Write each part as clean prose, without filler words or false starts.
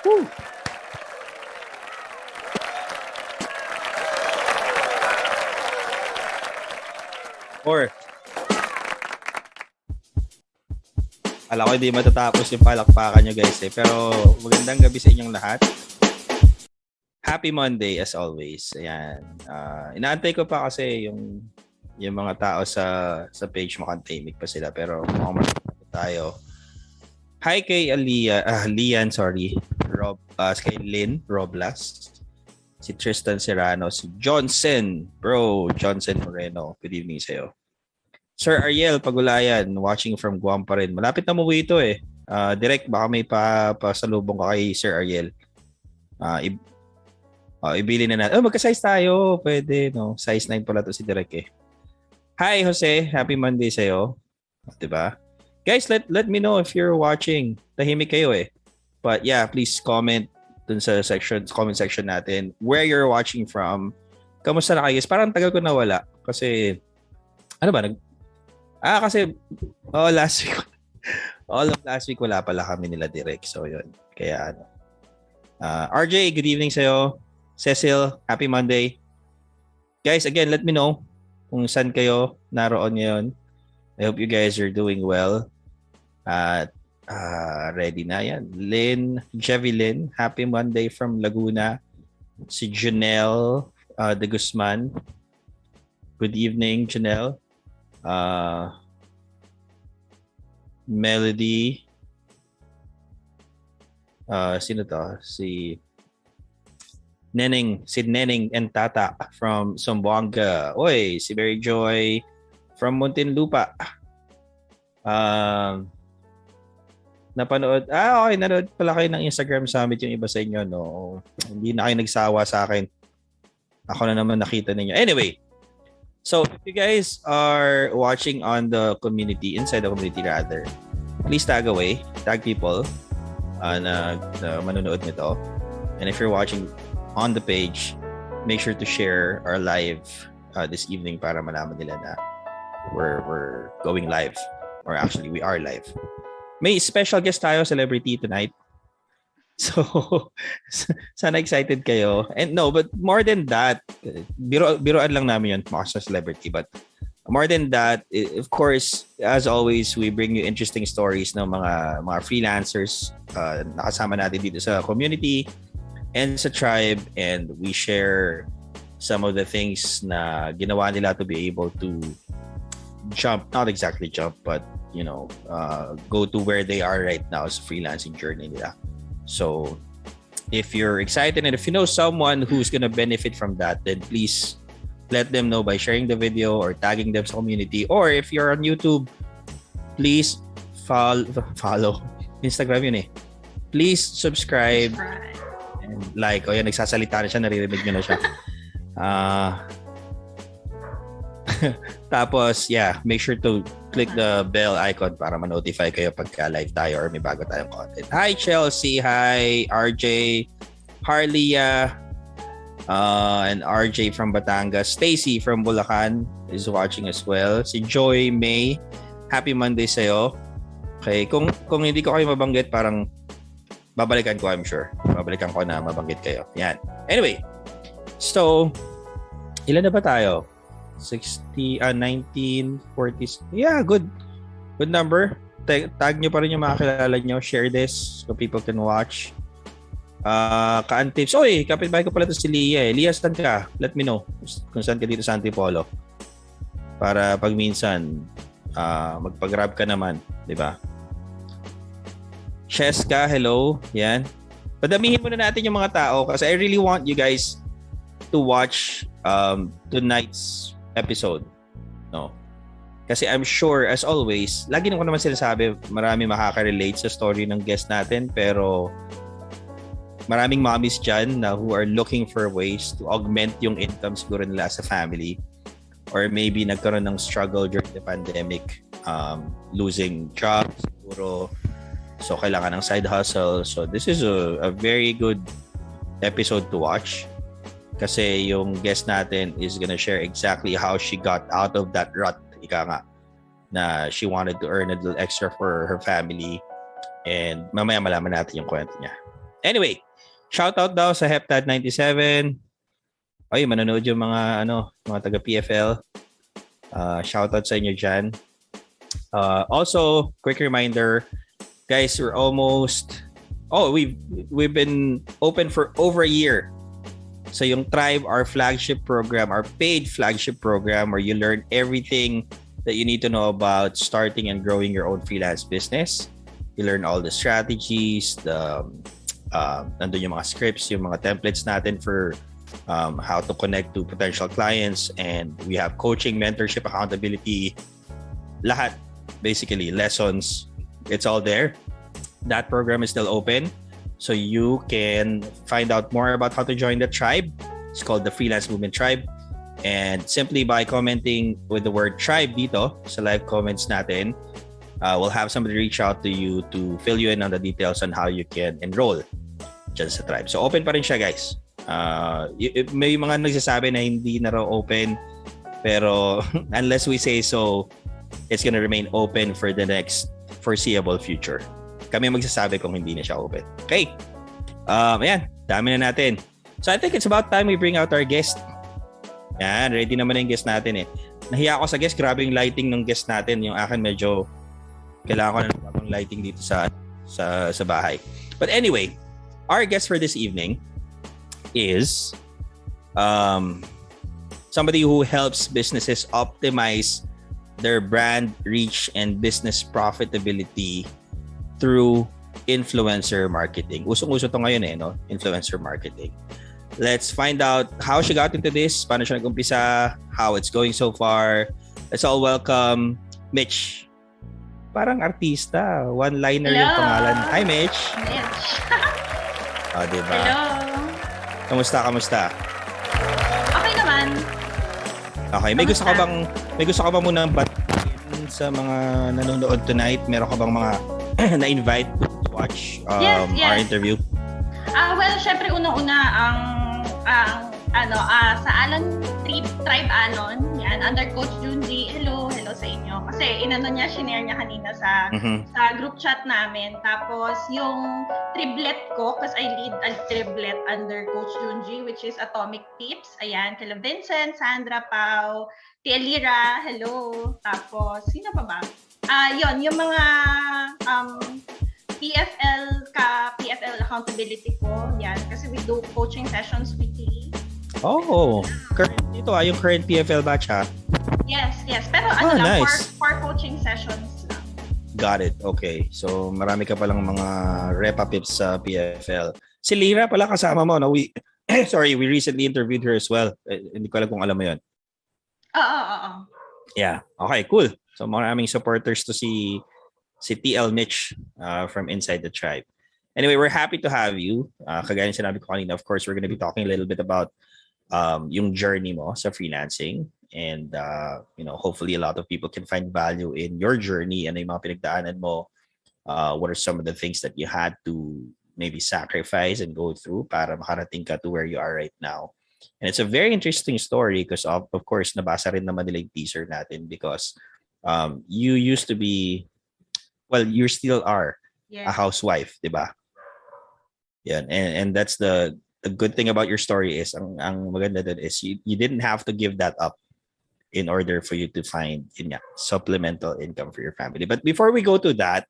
Woo! Or, alam ko hindi matatapos yung palakpakan nyo guys eh. Pero magandang gabi sa inyong lahat. Happy Monday as always. Ayan. Inaantay ko pa kasi yung mga tao sa page makantahimik pa sila. Pero mukhang tayo. Hi kay Lian, sorry. Kay Lynn Roblas. Si Tristan Serrano. Si Johnson. Bro, Johnson Moreno. Good evening sa'yo. Sir Ariel Pagulayan, watching from Guam pa rin. Malapit na umuwi ito eh. Direct, baka may pasalubong ka kay Sir Ariel. Ibili na natin. Magka-size tayo. Pwede, no? Size 9 pala to si Direk eh. Hi, Jose. Happy Monday sa'yo. Diba? Guys, let me know if you're watching. Tahimik kayo eh. But yeah, please comment dun sa comment section natin where you're watching from. Kamusta na kayo guys? Parang tagal ko nawala. Kasi, ano ba? Kasi last week. All of last week wala pala kami nila direct. So yun. Kaya ano. RJ, good evening sa'yo. Cecil, happy Monday. Guys, again, let me know kung saan kayo naroon ngayon. I hope you guys are doing well. At ready na yan. Jevilyn, happy Monday from Laguna. Si Janelle de Guzman. Good evening, Janelle. Melody. Sino to? Si Neneng and Tata from Zamboanga. Oy, si Mary Joy from Muntinlupa. Napanood. Okay, nanood pala kayo ng Instagram Summit yung iba sa inyo, no? Hindi na kayo nagsawa sa akin. Ako na naman nakita ninyo. Anyway, so if you guys are watching on the community, inside the community rather, please tag away, tag people na manonood nito. And if you're watching on the page, make sure to share our live this evening para malaman nila na we're going live. Or actually, we are live. May special guest tayo, celebrity tonight. So, sana excited kayo. And no, but more than that, biroan lang namin yun, mga celebrity. But more than that, of course, as always, we bring you interesting stories ng mga freelancers nakasama natin dito sa community and sa tribe, and we share some of the things na ginawa nila to be able to jump, not exactly jump, but go to where they are right now sa freelancing journey nila. So if you're excited and if you know someone who's gonna benefit from that, then please let them know by sharing the video or tagging them sa community. Or if you're on YouTube, please follow. Instagram yun eh. Please subscribe. And like, yan, nagsasalita na siya, naririnig nyo na siya. Tapos, yeah, make sure to click the bell icon para ma-notify kayo pagka live tayo or may bago tayong content. Hi, Chelsea. Hi, RJ. Harlia. And RJ from Batangas. Stacy from Bulacan is watching as well. Si Joy May. Happy Monday sa'yo. Okay, kung hindi ko kayo mabanggit, parang babalikan ko, I'm sure. Babalikan ko na mabanggit kayo. Yan. Anyway, so, ilan na ba tayo? 1940s. Yeah, good number. Tag nyo pa rin yung mga kilala nyo. Share this so people can watch. Ka-antips. Oy, kapitbahay ko pala ito si Leah eh. Leah, saan ka? Let me know kung saan ka dito sa Antipolo. Para pag minsan, magpag-grab ka naman. Diba? Cheska, hello. Yan. Padamihin muna natin yung mga tao kasi I really want you guys to watch tonight's episode. No? Kasi I'm sure, as always, lagi ko naman sinasabi, marami makaka-relate sa story ng guest natin, pero maraming mommies dyan na who are looking for ways to augment yung income siguro nila sa family, or maybe nagkaroon ng struggle during the pandemic, losing jobs siguro, so kailangan ng side hustle. So this is a very good episode to watch. Kasi yung guest natin is gonna share exactly how she got out of that rut, ika nga, na she wanted to earn a little extra for her family. And mamaya malaman natin yung kwento niya. Anyway, shout out daw sa Heptad 97. Ay, manonood yung mga taga PFL. Shout out sa inyo dyan. Also, quick reminder, guys, we've been open for over a year. So yung Tribe, our flagship program, our paid flagship program where you learn everything that you need to know about starting and growing your own freelance business. You learn all the strategies, nandun yung mga scripts, yung mga templates natin for how to connect to potential clients, and we have coaching, mentorship, accountability, lahat, basically lessons. It's all there. That program is still open, so you can find out more about how to join the tribe. It's called the Freelance Movement Tribe, and simply by commenting with the word tribe dito sa live comments natin, we'll have somebody reach out to you to fill you in on the details on how you can enroll dyan sa tribe. So open pa rin siya, guys. May mga nagsasabi na hindi na raw open, pero unless we say so, it's gonna remain open for the next foreseeable future. Kami magsasabi kung hindi na siya open. Okay. Ayan, dami na natin. So I think it's about time we bring out our guest. Yan, ready naman na yung guest natin eh. Nahiya ako sa guest, grabe yung lighting ng guest natin. Yung akin medyo kailangan ko na ng lighting dito sa bahay. But anyway, our guest for this evening is somebody who helps businesses optimize their brand reach and business profitability through influencer marketing. Usong-uso to ngayon no? Influencer marketing. Let's find out how she got into this, paano siya nag-umpisa, how it's going so far. Let's all welcome Mich. Parang artista, one-liner yung pangalan. Hi, Mich. Mich. Diba? Hello. Kamusta? Okay naman. Okay, may gusto ka bang munang batiin sa mga nanonood tonight? Meron ka bang mga na-invite to watch yes. our interview? Well, syempre unang-una sa Alon Tribe Alon, yan, under Coach Junji. Hello sa inyo. Kasi shinare niya kanina sa group chat namin. Tapos yung triplet ko, kasi I lead a triplet under Coach Junji, which is Atomic Tips. Ayan, kila Vincent, Sandra, Pau, Tielira, hello. Tapos, sino pa ba? Yon, yung mga PFL accountability ko. Yan, kasi we do coaching sessions weekly. Oh, yung current PFL batch ha? Yes. Pero nice. for coaching sessions lang. Got it. Okay. So, marami ka palang mga rep-ups sa PFL. Si Lira pala kasama mo, no? We recently interviewed her as well. Hindi ko alam kung alam mo yun. Oo. Yeah. Okay, cool. So, maraming supporters to si TL Mich from inside the tribe. Anyway, we're happy to have you. Kagaya ng sinabi ko kanina, of course, we're going to be talking a little bit about yung journey mo sa freelancing, and hopefully a lot of people can find value in your journey and yung mga pinagdaanan mo. What are some of the things that you had to maybe sacrifice and go through para makarating ka to where you are right now? And it's a very interesting story because of course nabasa rin naman nila yung teaser natin, because you used to be, well, you still are a housewife, diba? Yeah, and that's the good thing about your story is ang maganda dun is you didn't have to give that up in order for you to find supplemental income for your family. But before we go to that,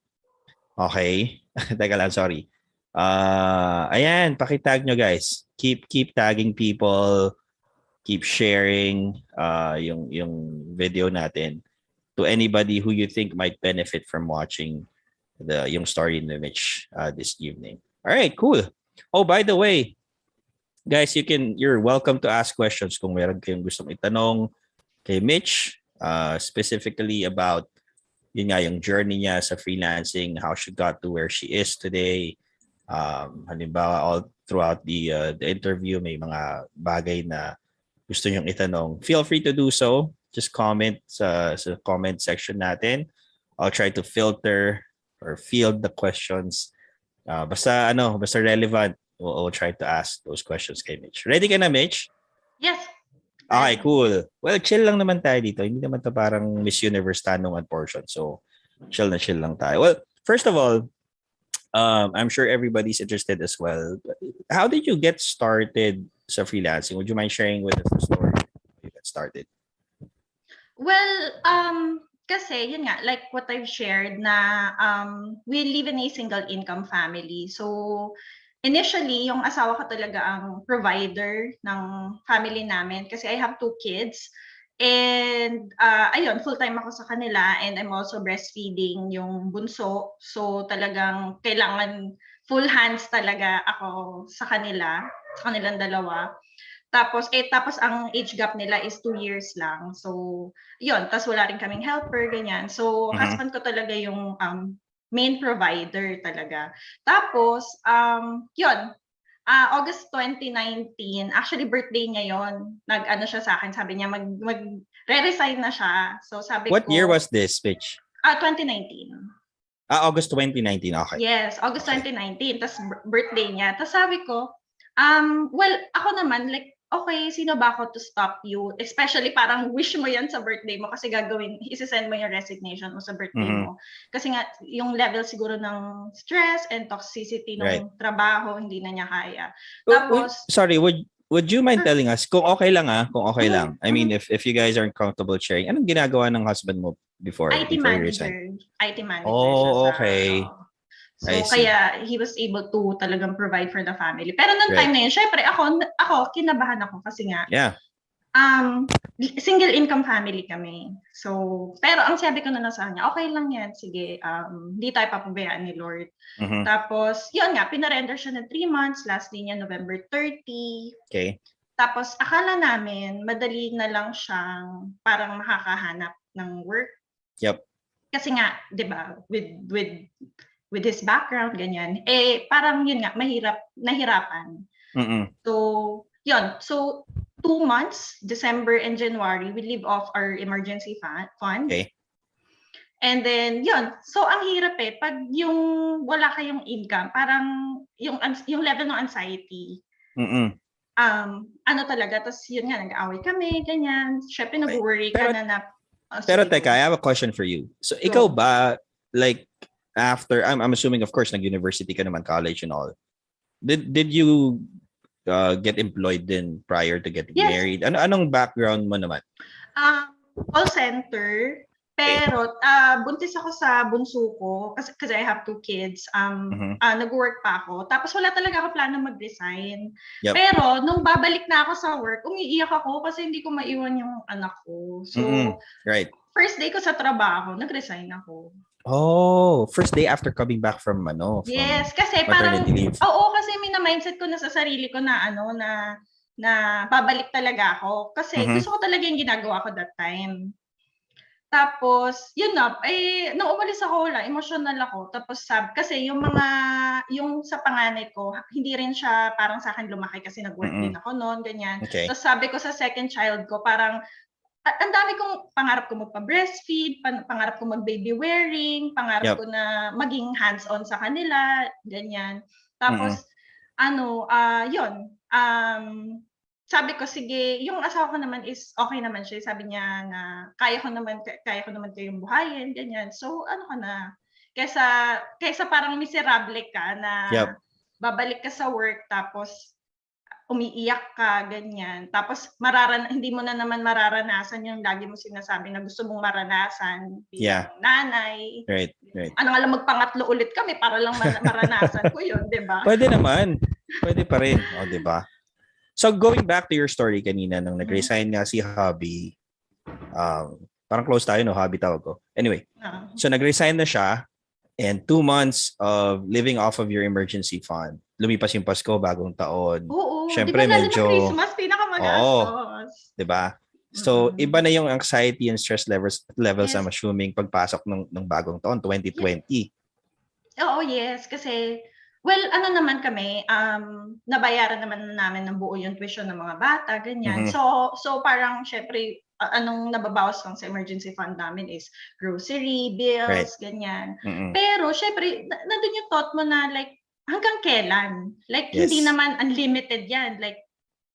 okay, teka lang, sorry. Ayan, pakitag nyo guys. Keep tagging people, keep sharing yung video natin to anybody who you think might benefit from watching yung story in the Mich this evening. All right, cool. Oh, by the way, guys, you're welcome to ask questions kung meron kayong gustong itanong kay Mich, specifically about yung journey niya sa freelancing, how she got to where she is today. Halimbawa, all throughout the interview, may mga bagay na gusto niyong itanong. Feel free to do so. Just comment sa comment section natin. I'll try to filter or field the questions. Basta relevant, we'll try to ask those questions kay Mich. Ready ka na, Mich? Yes. Okay, cool. Well, chill lang naman tayo dito. Hindi naman to parang Miss Universe tanungan portion. So, chill lang tayo. Well, first of all, I'm sure everybody's interested as well. How did you get started sa freelancing? Would you mind sharing with us the story how you got started? Well, kasi yun nga, like what I've shared na we live in a single income family. So, initially, yung asawa ko talaga ang provider ng family namin kasi I have 2 kids. And ayun, full-time ako sa kanila and I'm also breastfeeding yung bunso. So, talagang kailangan full hands talaga ako sa kanila, sa kanilang dalawa. Tapos ang age gap nila is 2 years lang. So, yun. Tapos wala rin kaming helper, ganyan. So, husband ko talaga yung main provider talaga. Tapos, yun. August 2019, actually birthday niya yon. Nag-ano siya sa akin, sabi niya re-resign na siya. So, sabi What ko... year was this, Mitch? 2019. August 2019. Okay. Yes, August Okay. 2019. Tapos birthday niya. Tapos sabi ko, well, ako naman, like, okay, sino ba ako to stop you? Especially parang wish mo yan sa birthday mo kasi isi-send mo yung resignation mo sa birthday mo. Kasi nga, yung level siguro ng stress and toxicity ng trabaho, hindi na niya kaya. Tapos, sorry, would you mind telling us, kung okay lang kung okay lang. I mean, if you guys aren't comfortable sharing, anong ginagawa ng husband mo before IT you manager. resigned? IT manager siya Oh, sa... okay. So, kaya he was able to talagang provide for the family. Pero nung time na yun, syempre ako, kinabahan ako kasi nga, single income family kami. So, pero ang sabi ko na lang sa kanya, okay lang yan, sige, hindi tayo papabayaan ni Lord. Tapos, yun nga, pinarender siya ng 3 months, last day niya November 30. Okay. Tapos, akala namin, madali na lang siyang parang makakahanap ng work. Yep. Kasi nga, di ba, with his background, ganyan, parang yun nga, nahirapan. So, yun. So, 2 months, December and January, we live off our emergency fund. Okay. And then, yun. So, ang hirap pag yung wala kayong income, parang yung level ng anxiety. Ano talaga, tapos yun nga, nag-aaway kami, ganyan. Syempre, nag-worry ka na pero teka, I have a question for you. So, ikaw ba, like, after, I'm assuming, of course, nag-university ka naman, college and all. Did you get employed then prior to getting married? Anong background mo naman? Call center. Pero buntis ako sa bunso ko kasi I have 2 kids. Nag-work pa ako. Tapos wala talaga ako plano mag-resign. Yep. Pero nung babalik na ako sa work, umiiyak ako kasi hindi ko maiwan yung anak ko. So, first day ko sa trabaho, nag-resign ako. Oh, first day after coming back from yes, kasi parang leave. Kasi mina-mindset ko na sa sarili ko na na babalik talaga ako kasi gusto ko talaga yung ginagawa ko that time. Tapos, yun na, nung umalis ako, emotional ako. Tapos, kasi yung sa panganay ko, hindi rin siya parang sa akin lumaki kasi nag-work din ako noon, ganyan. Okay. Tapos sabi ko sa second child ko, parang, ang dami kong pangarap ko magpa-breastfeed, pangarap ko mag-baby wearing, pangarap ko na maging hands-on sa kanila, ganyan. Tapos, yun, sabi ko, sige, yung asawa ko naman is okay naman siya. Sabi niya na kaya ko naman kayong buhayin, ganyan. So, ano ka na? Kaysa parang miserable ka na babalik ka sa work tapos umiiyak ka, ganyan. Tapos hindi mo na naman mararanasan yung lagi mo sinasabi na gusto mong maranasan bilang nanay. Right. Ano nga lang, magpangatlo ulit kami para lang maranasan ko yun, di ba? Pwede naman. Pwede pa rin. O, di ba? So, going back to your story kanina, nung nag-resign nga si Hobby, parang close tayo, no? Hobby tawag ko. Anyway, so nag-resign na siya, and 2 months of living off of your emergency fund. Lumipas yung Pasko, bagong taon. Oo, syempre, diba, medyo... Christmas, pinakamagastos. Diba? So, iba na yung anxiety and stress levels I'm assuming pagpasok ng bagong taon, 2020. Oo, yes. Kasi, well, ano naman kami, nabayaran naman namin ng buo yung tuition ng mga bata, ganyan. So parang, syempre, anong nababawas lang sa emergency fund namin is grocery, bills, ganyan. Pero, syempre, nandun yung thought mo na, like, hanggang kailan? Like, hindi naman unlimited yan. Like,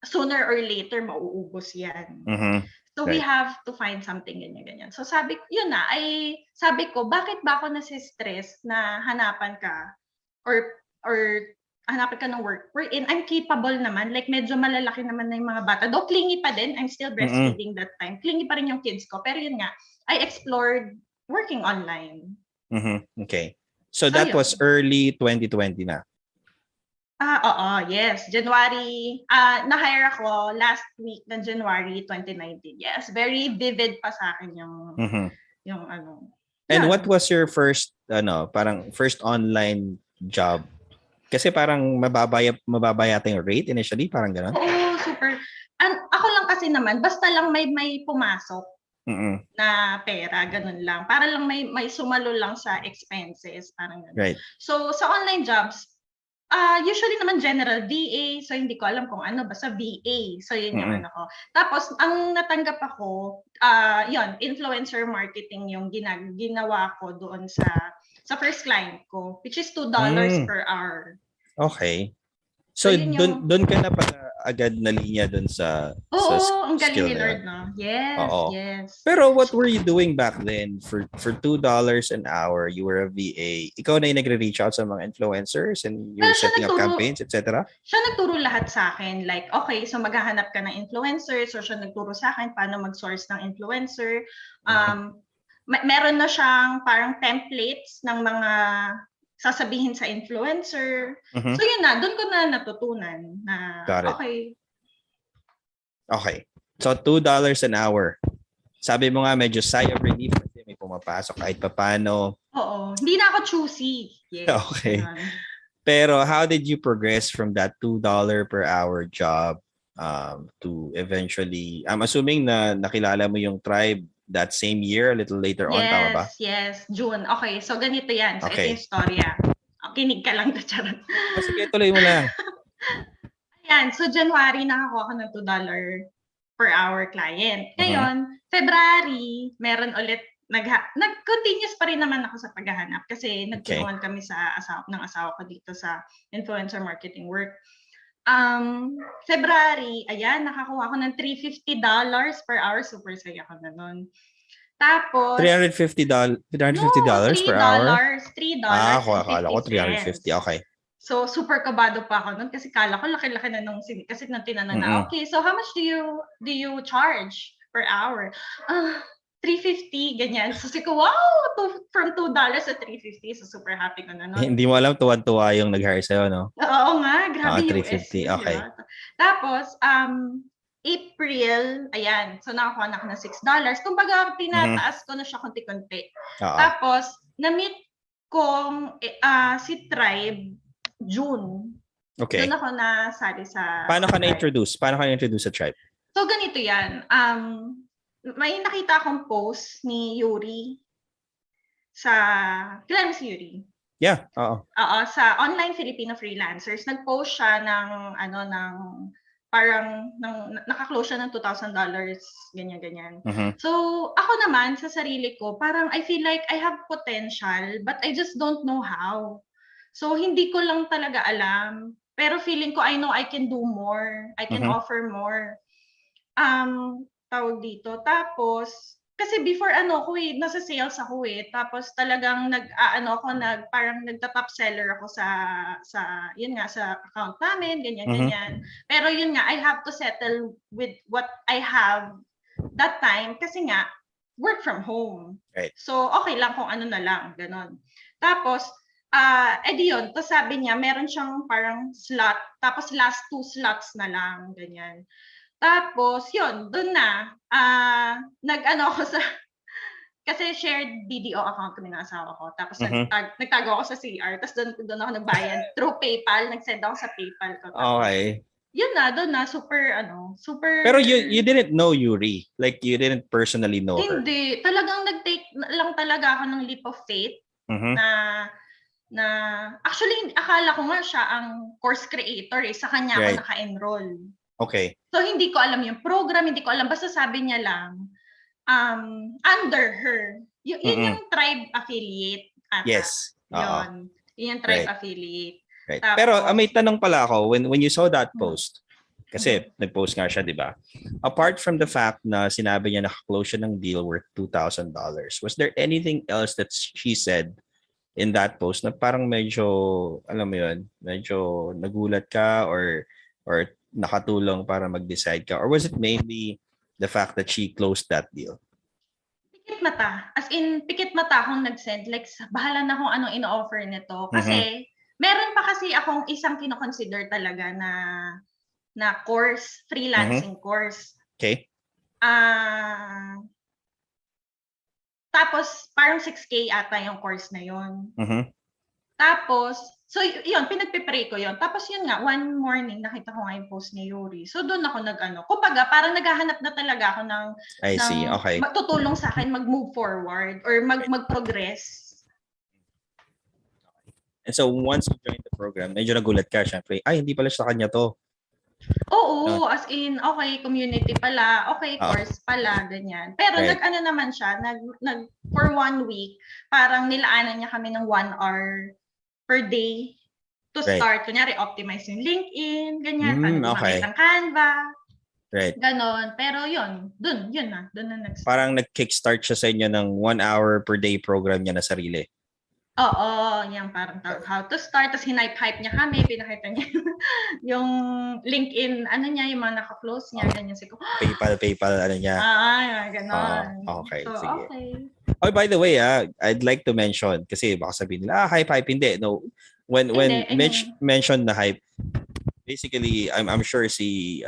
sooner or later, mauubos yan. So, we have to find something, ganyan. So, sabi ko, bakit ba ako nasi-stress na hanapan ka? or hanapin ka ng work wherein I'm capable naman, like medyo malalaki naman na yung mga bata. Though clingy pa din, I'm still breastfeeding that time. Clingy pa rin yung kids ko. Pero yun nga, I explored working online. Okay. So that was early 2020 na? Oo, yes. January, na-hire ako last week ng January 2019. Yes, very vivid pa sa akin yung ano. And what was your first first online job? Kasi parang mababa yata yung rate initially, parang gano'n? Oo, super. Ako lang kasi naman, basta lang may pumasok na pera, ganun lang. Para lang may sumalo lang sa expenses, parang gano'n. Right. So, sa online jobs, usually naman general VA, so hindi ko alam kung ano, basta VA. So, yun yung ano ko. Tapos, ang natanggap ako, yun, influencer marketing yung ginawa ko doon sa first client ko, which is $2 per hour. Okay. So, doon ka na pala agad na linya doon sa ang galing ni Lord, no? Yes, yes. Pero what were you doing back then? For $2 an hour, you were a VA. Ikaw na yung nagre-reach out sa mga influencers and you were setting up campaigns, etc.? Siya nagturo lahat sa akin. Like, okay, so maghahanap ka ng influencers, so siya nagturo sa akin paano mag-source ng influencer. Meron na siyang parang templates ng mga sasabihin sa influencer. So yun na, doon ko na natutunan na okay. Okay. So $2 an hour. Sabi mo nga medyo sigh of relief kasi may pumapasok kahit papaano. Oo. Hindi na ako choosy. Yes. Okay. Pero how did you progress from that $2 per hour job to eventually, I'm assuming na nakilala mo yung tribe that same year, a little later on, tama ba? Yes, June. Okay, so ganito yan. So ito yung storya. Kinig ka lang na charot. Sige, tuloy mo lang. Ayan, so January nakakuha ko ng $2 per hour client. Ngayon, February, meron ulit, nag-continuous pa rin naman ako sa paghahanap kasi nagtulungan kami sa asawa ko dito sa influencer marketing work. February, ayan, nakakuha ko ng $350 per hour. Super saya ko na nun. Tapos, $350 per hour? $3. Akala ko 350. Okay. So, super kabado pa ako nun kasi kala ko laki-laki na nung kasi nang tinanong na, okay, so how much do you charge per hour? $350, ganyan. So, sabi ko, wow, from $2 to $350. So, super happy ko na nun. Hindi mo alam, tuwan-tuwa yung nag-hire sa'yo, no? Oo nga, grabe yung $350, okay. Diba? Tapos, April, ayan, so nakakuha na ako ng $6. Kumbaga, tinataas ko na siya konti-konti. Tapos, na-meet kong si Tribe June. Okay. Doon ako nasali sa... Paano ka na-introduce? sa Tribe? So, ganito yan. May nakita akong post ni Yuri kilala mo si Yuri? Yeah, oo. Sa online Filipino freelancers, nag-post siya ng parang naka-close siya ng $2,000, ganyan. So, ako naman sa sarili ko, parang I feel like I have potential but I just don't know how. So, hindi ko lang talaga alam. Pero feeling ko, I know I can do more. I can offer more. Tawag dito. Tapos, kasi before nasa sales ako Tapos talagang parang nagta-top seller ako sa account namin, ganyan. Pero yun nga, I have to settle with what I have that time kasi nga, work from home. Right. So, okay lang kung ano na lang, ganon. Tapos, edi yun. Tapos sabi niya, meron siyang parang slot. Tapos last 2 slots na lang, ganyan. Tapos, yun, doon na, ako kasi shared video account kami ng asawa ko. Tapos, nagtago ako sa CR. Tapos, doon ako nagbayad through PayPal. Nag-send ako sa PayPal ko. Tapos, okay. Yun na, doon na, super. Pero you didn't know Yuri? Like, you didn't personally know her? Hindi. Talagang nag-take lang talaga ako ng leap of faith na actually, akala ko nga siya ang course creator Sa kanya ako naka-enroll. Okay. So, hindi ko alam yung program, hindi ko alam. Basta sabi niya lang, under her. Yun yung tribe affiliate. Yes. Yun yung tribe affiliate. Right. Tapos, pero may tanong pala ako, when you saw that post, kasi nag-post nga siya, di ba? Apart from the fact na sinabi niya naka-close siya ng deal worth $2,000, was there anything else that she said in that post na parang medyo, alam mo yun, medyo nagulat ka or nakatulong para mag-decide ka? Or was it mainly the fact that she closed that deal? Pikit mata. As in, pikit mata akong nag-send. Like, bahala na kung anong ino-offer nito. Kasi, meron pa kasi akong isang kino-consider talaga na course, freelancing course. Okay. Tapos, parang 6K ata yung course na yun. Tapos, so yun, pinagpipray ko yun. Tapos yun nga, one morning, nakita ko nga yung post ni Yuri. So doon ako kumbaga, parang naghahanap na talaga ako ng see. Okay. tutulong sa akin mag-move forward or mag-progress. And so once you joined the program, medyo nagulat ka, syempre, ay, hindi pala sa kanya to. Oo, as in, okay, community pala, okay, course pala, ganyan. Pero nag-ano naman siya, for 1 week, parang nilaanan niya kami ng 1 hour per day to start. Kunyari, optimize yung LinkedIn, ganyan, paano gumamit ng Canva. Right. Ganon. Pero yun na nag-start. Parang nag-kickstart siya sa inyo ng 1 hour per day program niya na sarili. Oo, yan parang how to start. Tapos hype niya kami, pinakita niya yung LinkedIn, yung mga naka-close niya, ganyan. Siguro, PayPal, ano niya. Ganon. Okay, so, sige. Okay. Oh, by the way, I'd like to mention, kasi baka sabihin nila, hype, hindi. No, when Mitch mentioned the hype, basically, I'm sure si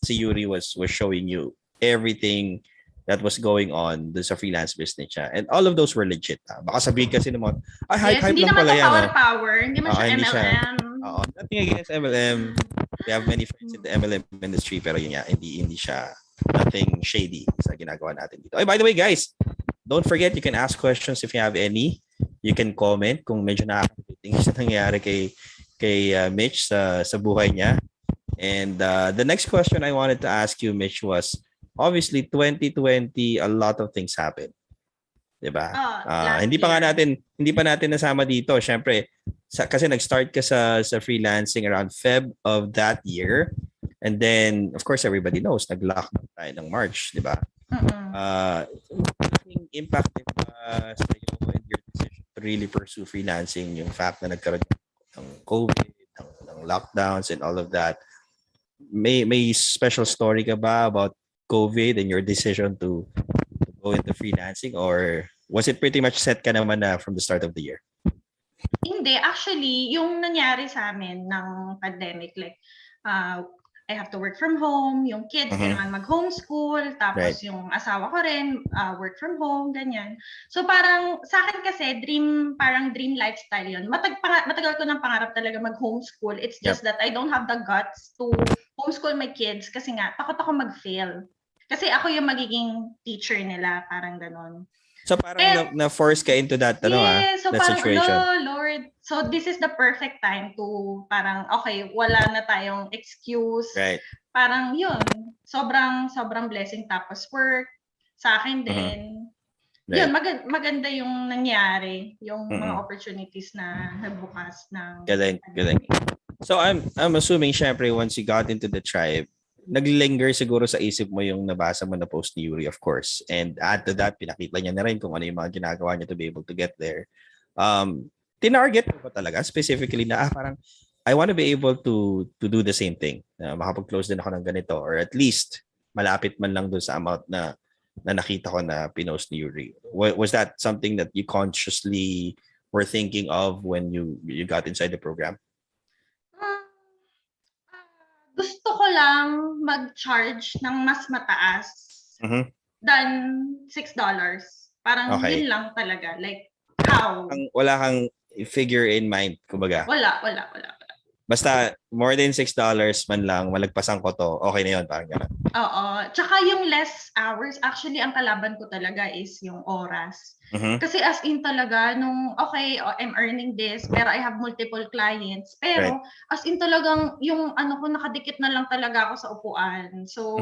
Yuri was showing you everything that was going on dun sa freelance business niya. And all of those were legit. Baka sabihin kasi naman, hype hindi lang pala yan. Hindi naman power. Hindi man siya MLM. Nothing against MLM. We have many friends in the MLM industry, pero yun nga, hindi siya nothing shady sa ginagawa natin dito. Oh, by the way, guys, don't forget, you can ask questions if you have any. You can comment kung medyo nakakapiting sa nangyayari kay Mitch sa buhay niya. And the next question I wanted to ask you, Mitch, was, obviously, 2020, a lot of things happened. Diba? Hindi pa natin nasama dito. Syempre, kasi nag-start ka sa freelancing around Feb of that year. And then, of course, everybody knows, nag-lockdown tayo ng March, diba? Yung impact sa iyo and your decision to really pursue freelancing, yung fact na nagkaroon ng COVID, ng lockdowns and all of that. May special story ka ba about COVID and your decision to go into freelancing, or was it pretty much set ka naman na from the start of the year? Hindi, actually, yung nangyari sa amin ng pandemic, like I have to work from home, yung kids kailangan mag-homeschool, tapos yung asawa ko rin work from home, ganyan. So parang sa akin kasi dream lifestyle yun. Matagal ko ng pangarap talaga mag-homeschool. It's just that I don't have the guts to homeschool my kids kasi nga takot ako mag-fail. Kasi ako yung magiging teacher nila, parang ganon. So parang na-force ka into that, so that parang, situation. Lord. So this is the perfect time to parang, okay, wala na tayong excuse. Right. Parang yun, sobrang blessing. Tapos work, sa akin din. Yun, maganda yung nangyari, yung mga opportunities na nagbukas ng... Galing. So I'm assuming, syempre, once you got into the tribe, naglinger siguro sa isip mo yung nabasa mo na post ni Yuri, of course. And add to that, pinakita niya na rin kung ano yung mga ginagawa niya to be able to get there. Tinarget mo ba talaga specifically na parang I want to be able to do the same thing, na makapag-close din ako ng ganito, or at least malapit man lang doon sa amount na nakita ko na pinost ni Yuri? Was that something that you consciously were thinking of when you got inside the program? Gusto ko lang mag-charge ng mas mataas than $6. Parang yun lang talaga. Like, how? Wala kang figure in mind, kumbaga? Wala. Basta more than $6 man lang, malagpasan ko to, okay na yun, parang gano'n. Oo. Tsaka yung less hours, actually, ang kalaban ko talaga is yung oras. Kasi as in talaga, okay, I'm earning this, pero I have multiple clients. Pero as in talagang, yung ko, nakadikit na lang talaga ako sa upuan. So,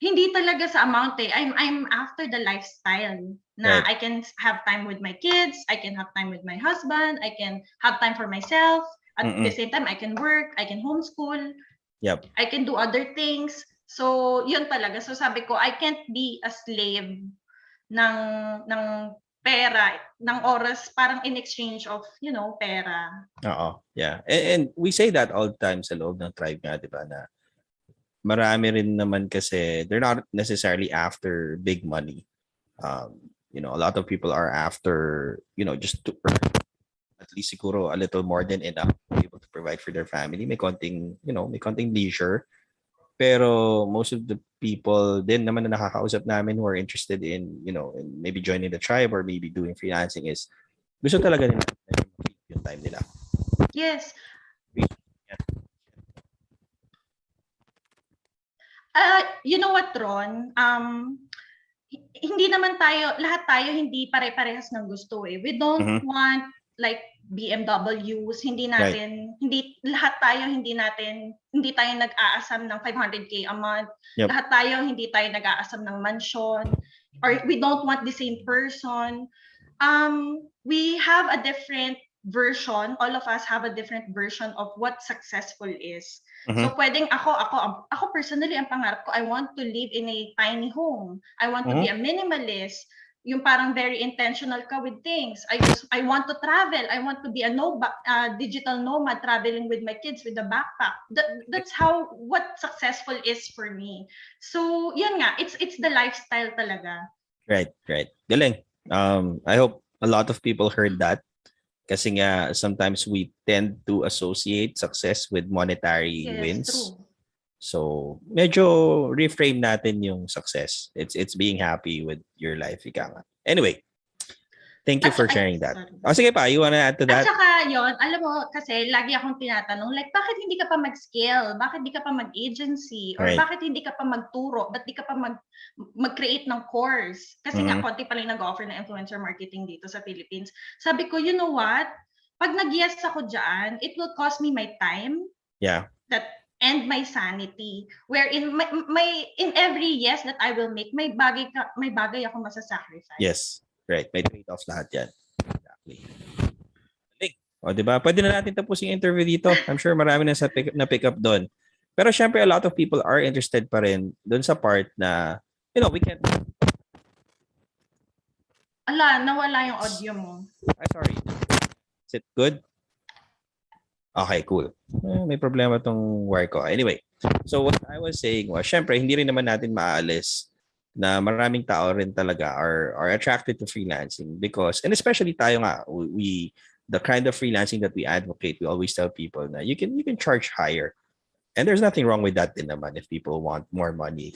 hindi talaga sa amount eh. I'm after the lifestyle na I can have time with my kids, I can have time with my husband, I can have time for myself. At the same time, I can work, I can homeschool, I can do other things. So, yun talaga. So, sabi ko, I can't be a slave ng pera ng oras parang in exchange of, pera. Oo, yeah. And we say that all the time sa loob ng tribe nga, di ba, na marami rin naman kasi they're not necessarily after big money. A lot of people are after, just to earn at least siguro a little more than enough to be able to provide for their family. May konting leisure. Pero most of the people din naman na nakakausap namin who are interested in, in maybe joining the tribe or maybe doing freelancing is gusto talaga nila yung time nila. Yes. You know what, Ron? Hindi naman lahat tayo hindi pare-parehas ng gusto eh. We don't want like BMWs, hindi lahat tayo hindi tayo nag-aasam ng 500k a month. Yep. Lahat tayo hindi tayo nag-aasam ng mansion, or we don't want the same person. We have a different version, all of us have a different version of what successful is. So pwedeng ako personally, ang pangarap ko, I want to live in a tiny home. I want to be a minimalist. Yung parang very intentional ka with things. I want to travel. I want to be a digital nomad, traveling with my kids with a backpack. That's what successful is for me. So yun nga, it's the lifestyle talaga. Right. Galing. I hope a lot of people heard that. Kasi nga, sometimes we tend to associate success with monetary wins. True. So, medyo reframe natin yung success. It's being happy with your life. Anyway, thank you for sharing that. Sige pa, you wanna add to that? At saka yun, alam mo, kasi lagi akong tinatanong, like, bakit hindi ka pa mag-scale? Bakit hindi ka pa mag-agency? Or bakit hindi ka pa magturo? Ba't di ka pa mag-create ng course? Kasi nga, konti pa lang nag-offer na influencer marketing dito sa Philippines. Sabi ko, you know what? Pag nag-yes ako dyan, it will cost me my time. Yeah. And my sanity. Wherein in every yes that I will make, may bagay ako masasacrifice. Yes. Right. May trade-offs lahat yan. Exactly. O, diba? Pwede na natin tapos yung interview dito. I'm sure marami na pick up doon. Pero syempre, a lot of people are interested pa rin doon sa part na, we can't... Nawala yung audio mo. Sorry. Is it good? Okay, cool. May problema tong wire ko. Anyway, so what I was saying was, syempre, hindi rin naman natin maaalis na maraming tao rin talaga are attracted to freelancing because, and especially tayo nga, the kind of freelancing that we advocate, we always tell people na you can charge higher. And there's nothing wrong with that din naman if people want more money.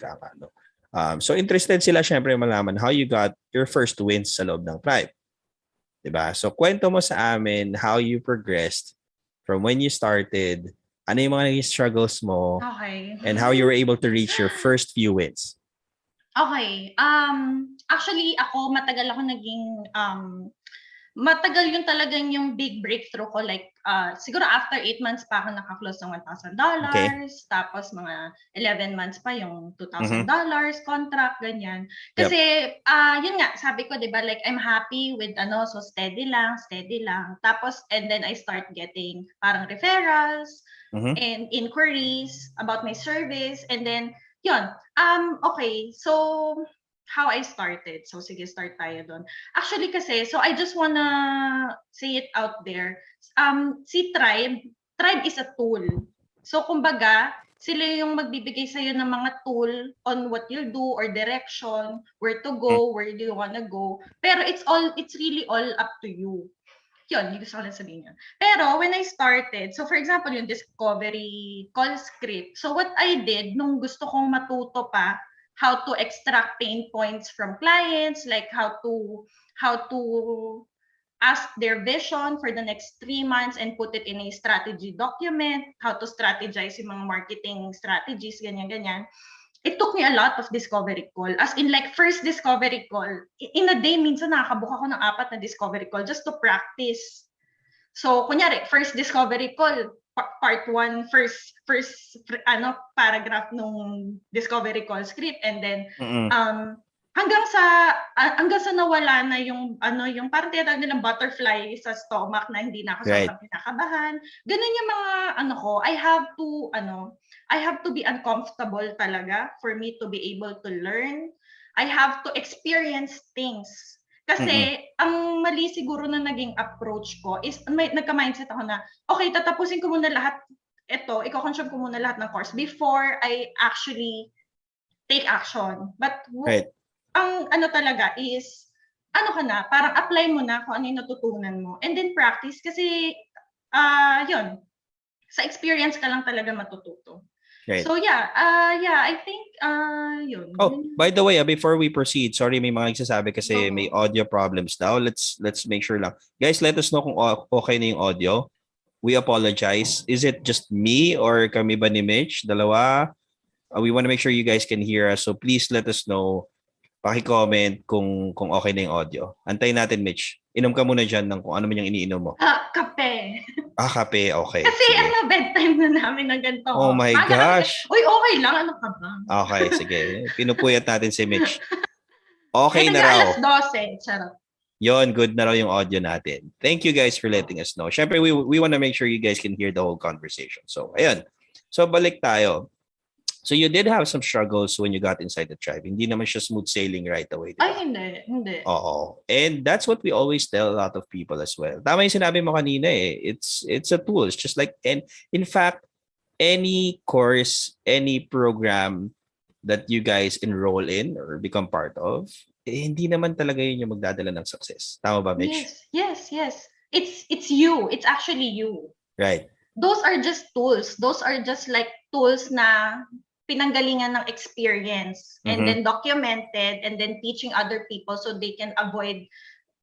So interested sila syempre malaman how you got your first wins sa loob ng tribe. Diba? So kwento mo sa amin how you progressed from when you started, ano yung mga naging struggles mo, and how you were able to reach your first few wins. Okay. Actually, matagal ako naging, matagal yung talagang yung big breakthrough ko. Like, siguro after 8 months pa ako nakaklose ng $1,000. Okay. Tapos mga 11 months pa yung $2,000 contract, ganyan. Kasi, yun nga, sabi ko, diba, like, I'm happy with, so steady lang. Tapos, and then I start getting parang referrals and inquiries about my service. And then, yun. Okay, so how I started. So sige, start tayo doon. Actually kasi, so I just wanna say it out there. Si Tribe is a tool. So kumbaga, sila yung magbibigay sa'yo ng mga tool on what you'll do or direction, where to go, where do you wanna go. Pero it's really all up to you. Yun, yung gusto ko lang sabihin yun. Pero when I started, so for example, yung discovery call script. So what I did, nung gusto kong matuto pa, how to extract pain points from clients, like how to ask their vision for the next 3 months and put it in a strategy document, how to strategize yung mga marketing strategies, ganyan-ganyan. It took me a lot of discovery call. As in like first discovery call, in a day, minsan nakakabook ako ng 4 na discovery call just to practice. So, kunyari, first discovery call, part 1, first paragraph nung discovery call script, and then hanggang sa nawala na yung yung parang tinatawag nilang butterfly sa stomach na hindi na ako sobrang pinakabahan. Ganun yung mga ko, I have to be uncomfortable talaga for me to be able to learn. I have to experience things. Kasi, ang mali siguro na naging approach ko is, nagka-mindset ako na, okay, tatapusin ko muna lahat ito, i-consume ko muna lahat ng course before I actually take action. But, ang ano talaga is, ano ka na, parang apply mo na kung ano yung natutunan mo. And then practice, kasi, yun, sa experience ka lang talaga matututo. Right. So I think yun. Oh, by the way, before we proceed, sorry may mga nagsasabi kasi may audio problems daw. Let's make sure lang. Guys, let us know kung okay na yung audio. We apologize. Is it just me or kami ba ni Mich? Dalawa? We want to make sure you guys can hear us. So please let us know. Paki-comment kung okay na yung audio. Antayin natin, Mich. Inom ka muna dyan ng kung ano man yung iniinom mo. Kape. Kape. Okay. Kasi bedtime na namin ng ganito. Oh my gosh. Uy, okay lang. Ano ka ba? Okay, sige. Pinupuyat natin si Mich. Okay na raw. Alas 12. Charot. Yon, good na raw yung audio natin. Thank you guys for letting us know. Syempre, we want to make sure you guys can hear the whole conversation. So, ayun. So, balik tayo. So, you did have some struggles when you got inside the tribe. Hindi naman siya smooth sailing right away. Diba? Ay, hindi. Oo. And that's what we always tell a lot of people as well. Tama yung sinabi mo kanina eh. It's a tool. It's just like, and in fact, any course, any program that you guys enroll in or become part of, hindi naman talaga yun yung magdadala ng success. Tama ba, Mich? Yes. It's you. It's actually you. Right. Those are just tools. Those are just like tools na pinanggalingan ng experience and then documented and then teaching other people so they can avoid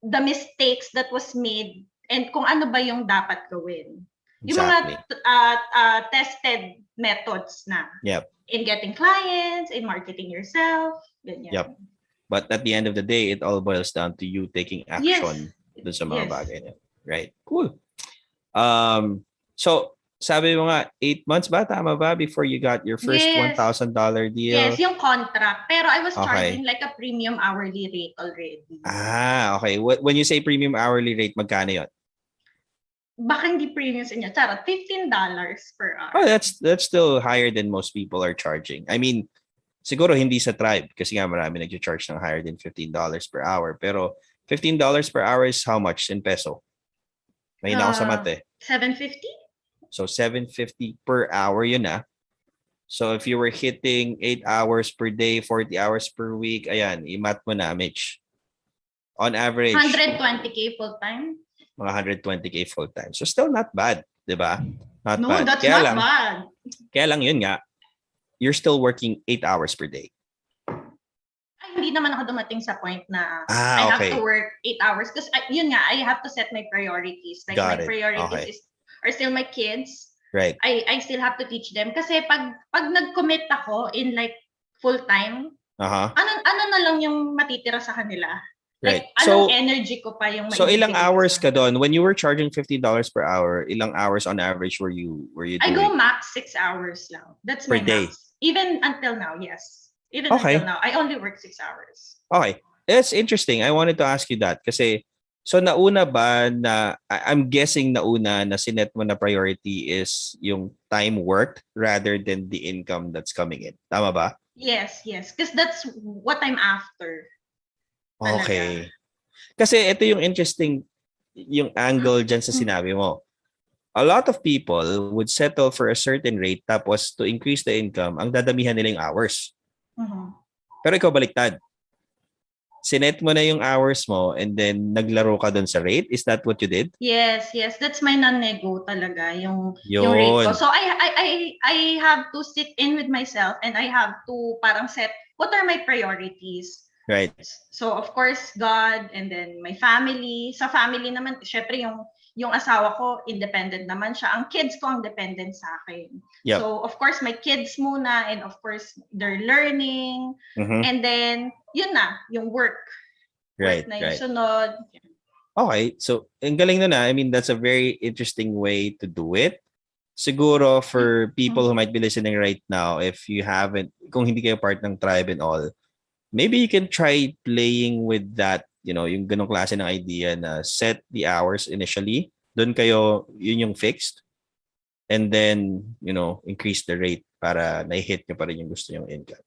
the mistakes that was made and kung ano ba yung dapat gawin. Exactly. Yung mga tested methods na. Yep. In getting clients, in marketing yourself, ganyan. Yep. But at the end of the day, it all boils down to you taking action dun sa mga bagay na. Right. Cool. So, sabi mo nga, 8 months ba? Tama ba? Before you got your first $1,000 deal? Yes, yung contract. Pero I was charging like a premium hourly rate already. Okay. When you say premium hourly rate, magkano yun? Baka hindi premium sa inyo. Charot, $15 per hour. Oh, that's still higher than most people are charging. I mean, siguro hindi sa tribe kasi nga marami nag-charge ng higher than $15 per hour. Pero $15 per hour is how much in peso? May na ako sa math eh. $750? So, $750 per hour yun ah. So, if you were hitting 8 hours per day, 40 hours per week, ayan, i-math mo na, Mich. On average. 120K full-time? Mga 120K full-time. So, still not bad, di ba? Not no, bad. That's not bad. Kaya lang yun nga, you're still working 8 hours per day. Ay, hindi naman ako dumating sa point na I have to work 8 hours. Because yun nga, I have to set my priorities. Like my priorities are still my kids. Right. I still have to teach them. Kasi pag nag-commit ako in like full-time, ano na lang yung matitira sa kanila? Like, right. Anong energy ko pa yung So, ilang hours ka doon? When you were charging $15 per hour, ilang hours on average were you doing? I go max 6 hours lang. That's my max. Even until now, yes. Even until now, I only work 6 hours. Okay. That's interesting. I wanted to ask you that kasi so nauna ba na, I'm guessing nauna na sinet mo na priority is yung time worked rather than the income that's coming in. Tama ba? Yes. Because that's what I'm after. Okay. Kasi ito yung interesting, yung angle dyan sa sinabi mo. A lot of people would settle for a certain rate tapos to increase the income, ang dadamihan nila yung hours. Pero ikaw baliktad. Sinet mo na yung hours mo and then naglaro ka dun sa rate? Is that what you did? Yes. That's my non-nego talaga, yung rate ko. So I have to sit in with myself and I have to parang set what are my priorities. Right. So of course, God and then my family. Sa family naman, syempre yung asawa ko, independent naman siya. Ang kids ko ang dependent sa akin. Yep. So, of course, my kids muna and of course, they're learning. And then, yun na, yung work. Right, work na yung sunod. Okay. So, ang galing na. I mean, that's a very interesting way to do it. Siguro for people who might be listening right now, if you haven't, kung hindi kayo part ng tribe and all, maybe you can try playing with that. You know, yung ganong klase ng idea na set the hours initially. Doon kayo, yun yung fixed. and then, increase the rate para na-hit nyo pa rin yung gusto yung income.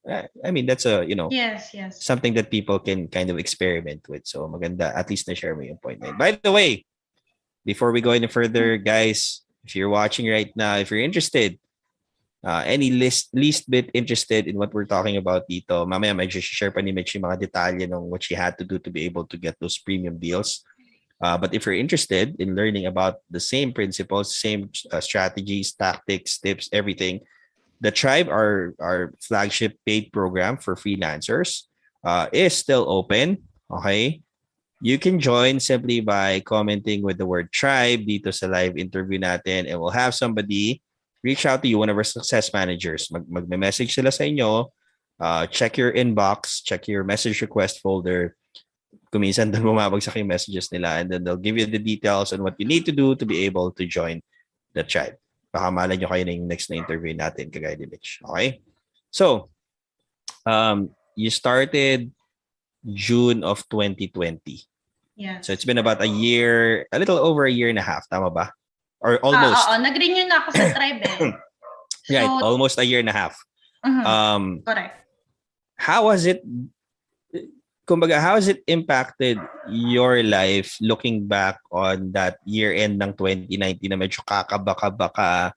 I mean, that's yes. something that people can kind of experiment with. So maganda, at least na-share mo yung point na yun. By the way, before we go any further, guys, if you're watching right now, if you're interested, any least bit interested in what we're talking about dito, mamaya medyo share pa ni Mich yung mga detalye ng what she had to do to be able to get those premium deals. But if you're interested in learning about the same principles, same strategies, tactics, tips, everything, the Tribe, our flagship paid program for freelancers, is still open. Okay? You can join simply by commenting with the word Tribe dito sa live interview natin, and we'll have somebody reach out to you, one of our success managers. Mag-message sila sa inyo. Check your inbox, check your message request folder. Kung minsan doon bumabagsak yung messages nila, and then they'll give you the details on what you need to do to be able to join the Tribe. Baka malay nyo kayo na yung next na interview natin, kagaya ni Mich. Okay? So, you started June of 2020. Yeah. So it's been about a little over a year and a half. Tama ba? Or almost. Nag-renew na ako sa Tribe eh. Right, almost a year and a half. Correct. How has it impacted your life looking back on that year-end ng 2019 na medyo kakabaka-baka,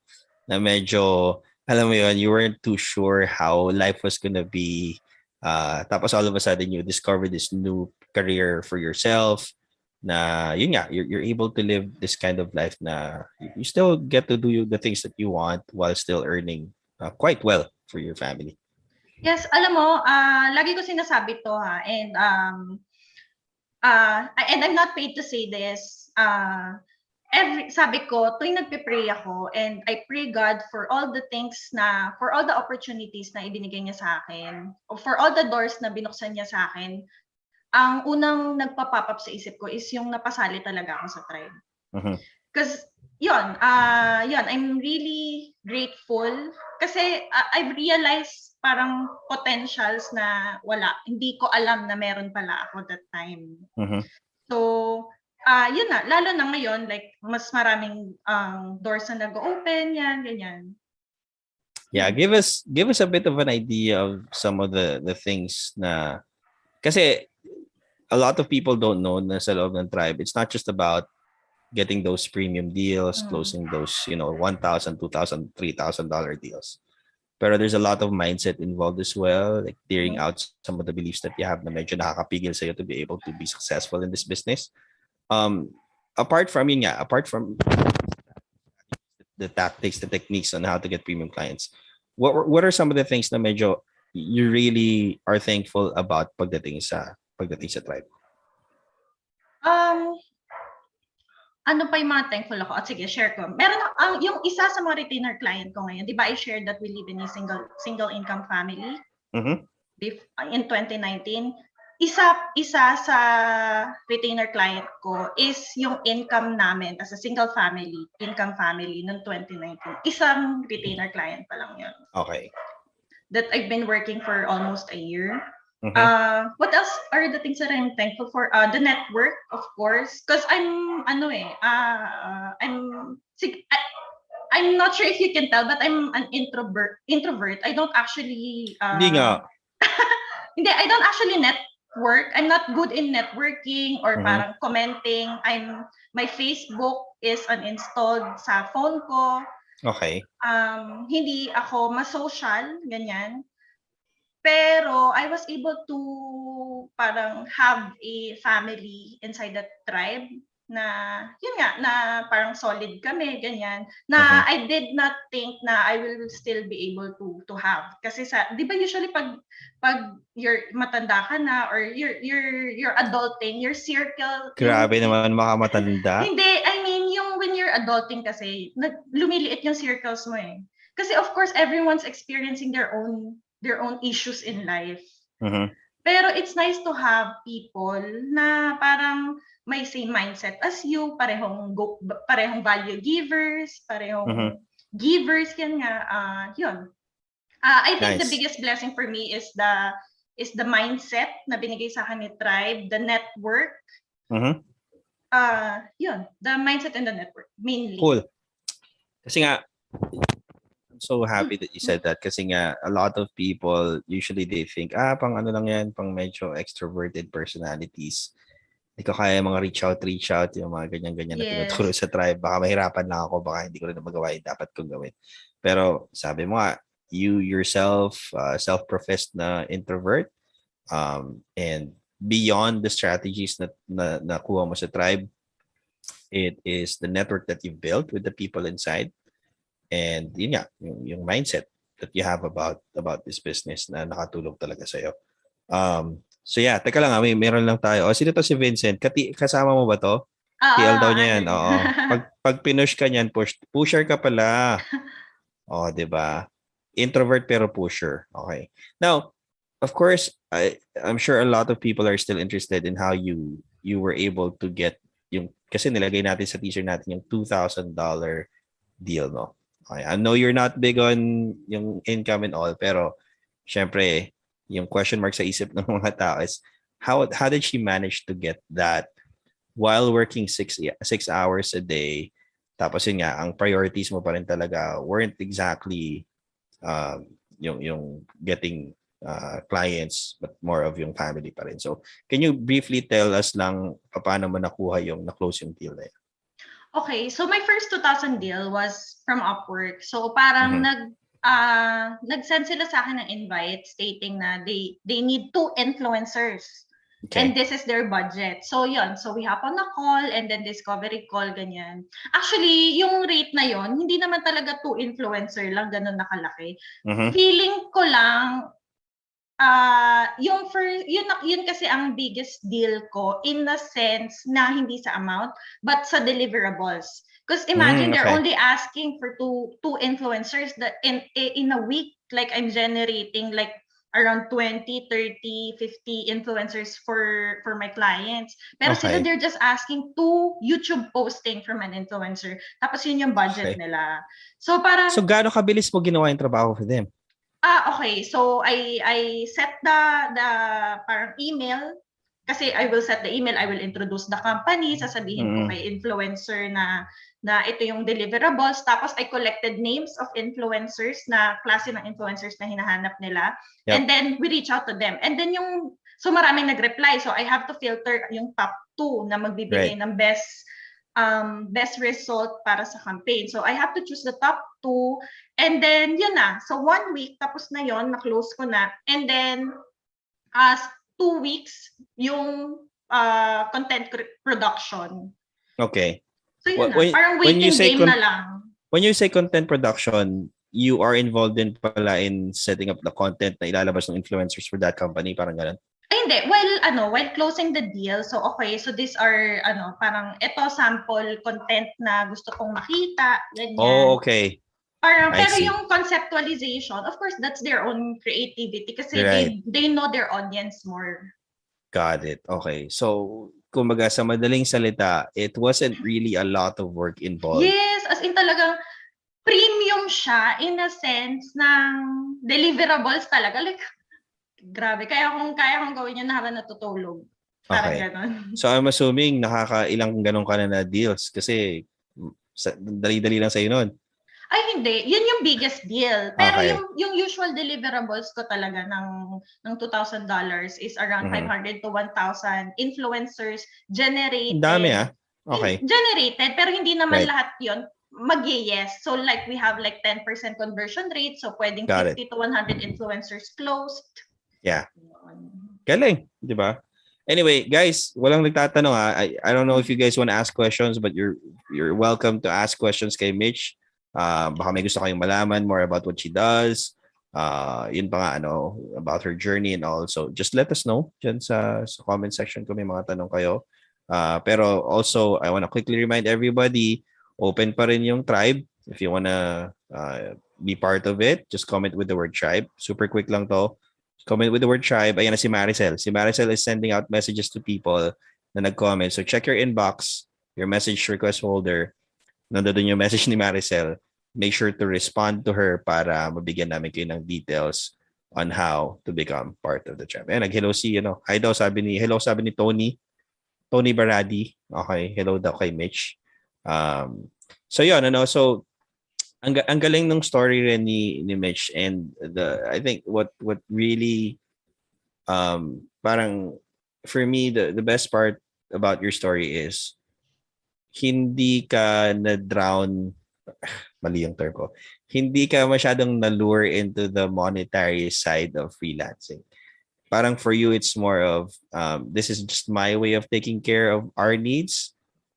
na medyo, alam mo yun, you weren't too sure how life was gonna be. Tapos all of a sudden, you discover this new career for yourself na, yun nga, you're able to live this kind of life na you still get to do the things that you want while still earning quite well for your family. Yes, alam mo, lagi ko sinasabi to and I'm not paid to say this. Sabi ko, tuwing nagpe-pray ako, and I pray God for all the opportunities na ibinigay niya sa akin, or for all the doors na binuksan niya sa akin, ang unang nagpa-pop up sa isip ko is yung napasali talaga ako sa Tribe. Because yun, I'm really grateful kasi I've realized parang potentials na hindi ko alam na meron pala ako that time. So, yun na, lalo na ngayon, like, mas maraming doors na nag-open, ganyan. Yeah, give us a bit of an idea of some of the things na, kasi a lot of people don't know na sa loob ng Tribe, it's not just about getting those premium deals, closing those, $1,000, $2,000, $3,000 deals. Pero there's a lot of mindset involved as well, like clearing out some of the beliefs that you have na medyo nakakapigil sa'yo to be able to be successful in this business. Apart from the tactics, the techniques on how to get premium clients, what are some of the things na medyo you really are thankful about pagdating sa Tribe? Ano pa yung mga thankful ako? At sige, share ko. Meron yung isa sa mga retainer client ko ngayon, di ba I shared that we live in a single income family in 2019. Isa sa retainer client ko is yung income namin as a single income family noong 2019. Isang retainer client pa lang yun. Okay. That I've been working for almost a year. What else are the things that I'm thankful for? The network, of course, because I'm not sure if you can tell, but I'm an introvert. I don't actually Hindi nga. I don't actually network. I'm not good in networking or parang commenting. My Facebook is uninstalled sa phone ko. Okay. Hindi ako ma-social, ganyan. Pero I was able to parang have a family inside that Tribe na yun nga, na parang solid kami, ganyan, na I did not think na I will still be able to have. Kasi di ba usually pag you're matanda ka na or you're adulting, your circle. Grabe naman makamatanda. Hindi, I mean yung when you're adulting kasi lumiliit yung circles mo eh. Kasi of course everyone's experiencing their own issues in life. Pero it's nice to have people na parang may same mindset as you, parehong value givers, parehong givers, yan nga. Yun. I think the biggest blessing for me is the mindset na binigay sa akin ni Tribe, the network. Yun, the mindset and the network mainly. Cool. Kasi nga I'm so happy that you said that kasi nga a lot of people usually they think pang ano lang yan, pang medyo extroverted personalities. Hindi ko kaya mga reach out yung mga ganyan-ganyan na tinuturo Yes. sa tribe. Baka mahirapan lang ako, baka hindi ko rin magawa yung dapat kong gawin. Pero sabi mo nga, you yourself, self-professed na introvert, and beyond the strategies na nakuha mo sa tribe, it is the network that you've built with the people inside. And yun nga, yung mindset that you have about this business na nakatulong talaga sa'yo. So yeah, teka lang meron lang tayo. Sino to si Vincent? Kasama mo ba to? TL daw niya yan. Oo. Pag pinush ka niyan, pusher ka pala. Oh, 'di ba? Introvert pero pusher. Okay. Now, of course, I'm sure a lot of people are still interested in how you were able to get yung kasi nilagay natin sa teaser natin yung $2,000 deal, no? Okay. I know you're not big on yung income and all, pero syempre, yung question mark sa isip ng mga tao is how did she manage to get that while working 6 hours a day? Tapos yun nga, ang priorities mo pa rin talaga weren't exactly yung getting clients, but more of yung family pa rin. So, can you briefly tell us lang paano mo nakuha yung na-close yung deal na yun? Okay, so my first 2,000 deal was from Upwork. So parang nag-send sila sa akin ng invite stating na they need 2 influencers. Okay. And this is their budget. So yun, so we hop on a call and then discovery call, ganyan. Actually, yung rate na yon hindi naman talaga 2 influencer lang ganun nakalaki. Feeling ko lang yun kasi ang biggest deal ko in the sense na hindi sa amount but sa deliverables. Because imagine they're only asking for two influencers that in a week, like I'm generating like around 20, 30, 50 influencers for my clients. Pero sila they're just asking 2 YouTube posting from an influencer. Tapos yun yung budget nila. So parang gaano kabilis mo ginawa yung trabaho for them? Okay. So I set the parang email kasi I will set the email, I will introduce the company, sasabihin ko kay influencer na ito yung deliverables, tapos I collected names of influencers na klase ng influencers na hinahanap nila. Yep. And then we reach out to them. And then so maraming nag-reply. So I have to filter yung top 2 na magbibigay ng best result para sa campaign. So I have to choose the top 2 and then yun na. So 1 week tapos na yon, na-close ko na. And then 2 weeks yung content production. Okay. So yun na. Parang waiting game na lang. When you say content production, you are involved in pala in setting up the content na ilalabas ng influencers for that company, parang ganun? Hindi. While closing the deal, so okay, so these are, parang ito sample content na gusto kong makita, ganyan. Oh, okay. Parang, pero yung conceptualization, of course, that's their own creativity kasi they know their audience more. Got it. Okay. So, kumbaga sa madaling salita, it wasn't really a lot of work involved. Yes, as in talagang premium siya in a sense ng deliverables talaga. Like, grabe. Kaya kung gawin yun na habang natutulog. Parang ganon. So, I'm assuming nakakailang ganon ka na deals kasi dali-dali lang sa'yo nun. Ay, hindi. Yun yung biggest deal. Pero yung usual deliverables ko talaga ng $2,000 is around 500 to 1,000 influencers generated. Dami Okay. Generated, pero hindi naman lahat yun mag-yes. So like we have like 10% conversion rate. So pwedeng 50 to 100 influencers closed. Yeah. Galing, di ba? Anyway, guys, walang nagtatanong I don't know if you guys want to ask questions, but you're welcome to ask questions kay Mich. Baka may gusto kayong malaman more about what she does. Yun pa nga, about her journey and all. So just let us know dyan sa comment section kung may mga tanong kayo. Pero also, I want to quickly remind everybody, open pa rin yung tribe. If you want to be part of it, just comment with the word tribe. Super quick lang to. Comment with the word tribe. Ayan na si Maricel. Si Maricel is sending out messages to people na nag-comment. So check your inbox, your message request folder. Nandun yung message ni Maricel. Make sure to respond to her para mabigyan namin kayo ng details on how to become part of the tribe. Ayan, nag-hello si, hi daw, sabi ni Tony Baradi. Okay, hello daw kay Mich. So yun, so ang galing ng story rin ni Mitch, and I think what really parang for me the best part about your story is hindi ka na-drown, mali yung term ko, hindi ka masyadong na-lure into the monetary side of freelancing. Parang for you, it's more of, this is just my way of taking care of our needs,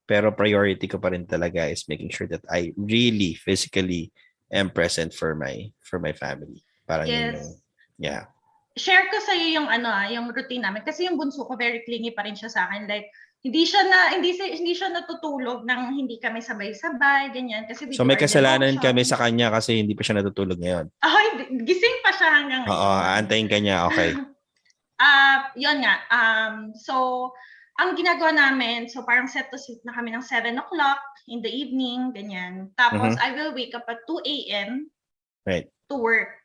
pero priority ko pa rin talaga is making sure that I really physically am present for my family. Parang yun yung, yeah. Share ko sa iyo yung yung routine namin kasi yung bunso ko very clingy pa rin siya sa akin, like hindi siya natutulog nang hindi kami sabay-sabay ganyan kasi so may kasalanan kami sa kanya kasi hindi pa siya natutulog ngayon. Gising pa siya hanggang ngayon. Oo, aantayin ka niya, okay. Yun nga. So ang ginagawa namin, so parang set to sit na kami ng 7 o'clock in the evening, ganyan. Tapos I will wake up at 2 a.m. Right. To work.